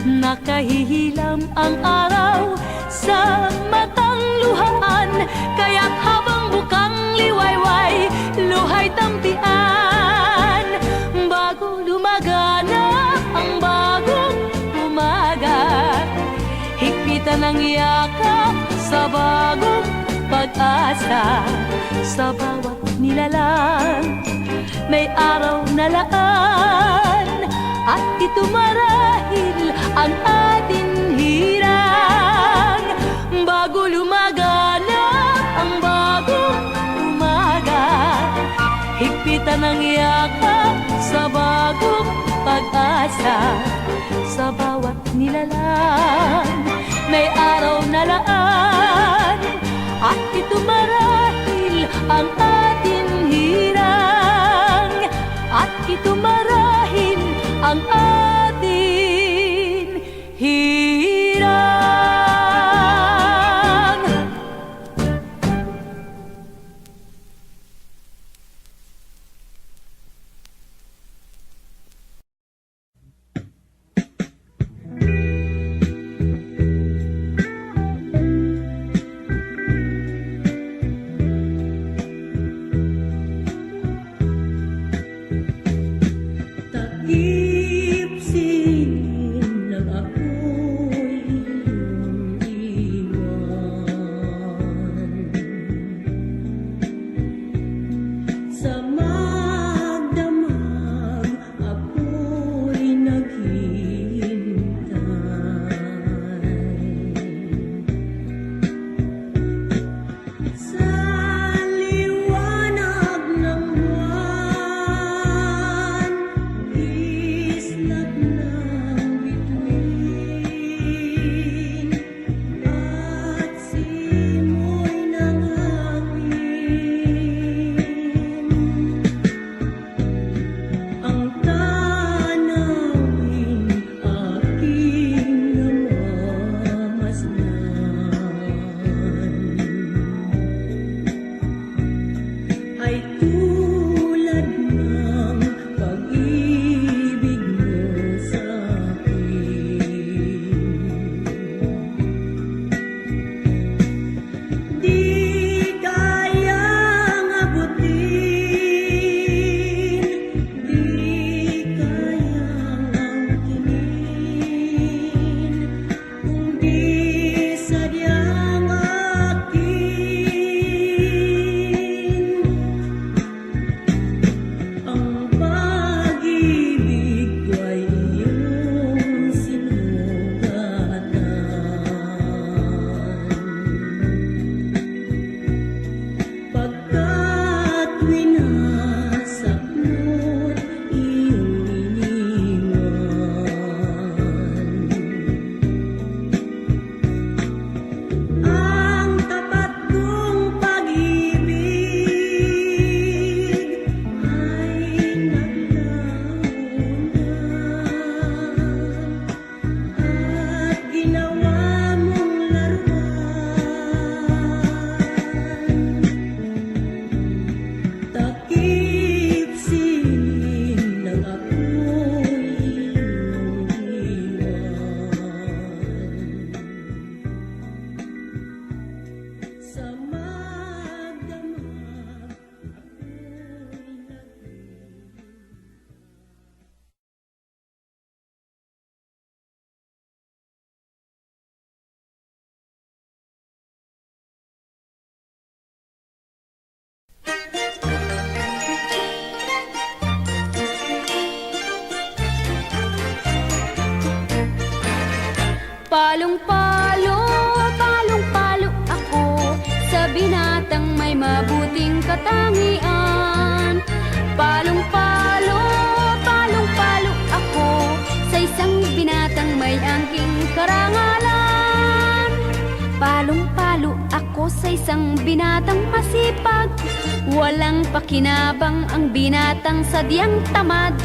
Nakahihilam ang araw sa matang luhaan, kaya't habang bukang liwayway, luhay tampian. Bago lumagana ang bagong umaga, higpitan ang yakap sa bagong pag-asa. Sa bawat nilalang may araw na laan, at ito marahil ang ating hirang. Bago lumagana ang bagong umaga, higpitan ang yakap sa bagong pag-asa. Sa bawat nilalang may araw na laan, at ito marahil ang ating hirang. At ito marahil ang atin hirang.
Takip
katangian. Palong-palo, palong-palo ako sa isang binatang may angking karangalan. Palong-palo ako sa isang binatang masipag, walang pakinabang ang binatang sadyang tamad.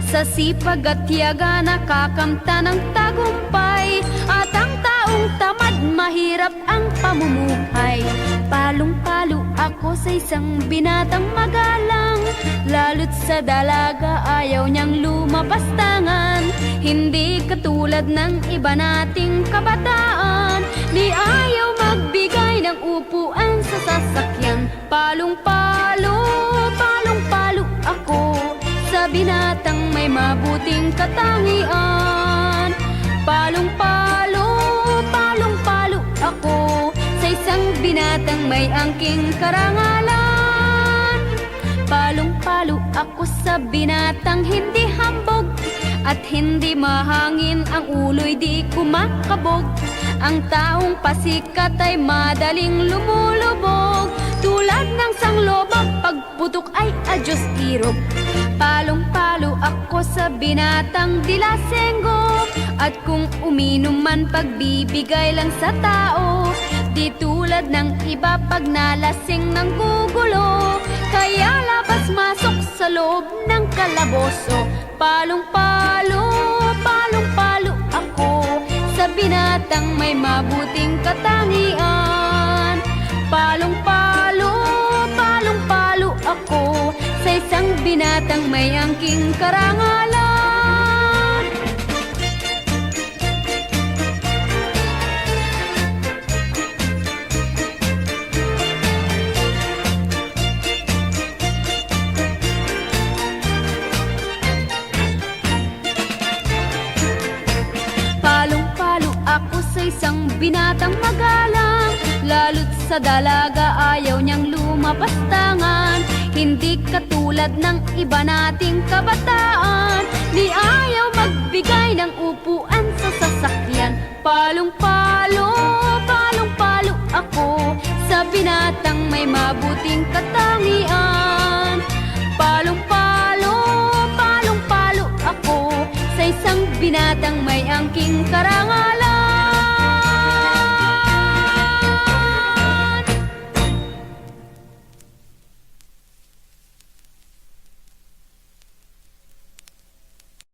Sa sipag at tiyaga nakakamta ng tagumpay, at ang taong tamad mahirap ang pamumuhay. Palong-palo ako sa isang binatang magalang, lalo't sa dalaga ayaw niyang lumapastangan. Hindi katulad ng iba nating kabataan, ni ayaw magbigay ng upuan sa sasakyan. Palong-palo, palong-palo ako sa binatang may mabuting katangian. Palong-palo, palong-palo ako sa isang binatang may angking karangalan. Palong-palo ako sa binatang hindi hambog, at hindi mahangin ang ulo'y di kumakabog. Ang taong pasikat ay madaling lumulubog, tulad ng sanglobag pagputok ay adyos irog. Palong-palo ako sa binatang dilasenggo, at kung uminom man pagbibigay lang sa tao. Di tulad ng iba pag nalasing ng gugulo, kaya labas-masok sa loob ng kalaboso. Palong-palo, palong-palo ako sa binatang may mabuting katangian. Palong-palo, palong-palo ako sa isang binatang may angking karangalan. Palong-palo ako sa isang binatang magalang, lalo't sa dalaga ayaw niyang lumapastangan. Hindi katulad ng iba nating kabataan, ni ayaw magbigay ng upuan sa sasakyan. Palong-palo, palong-palo ako sa binatang may mabuting katangian. Palong-palo, palong-palo ako sa isang binatang may angking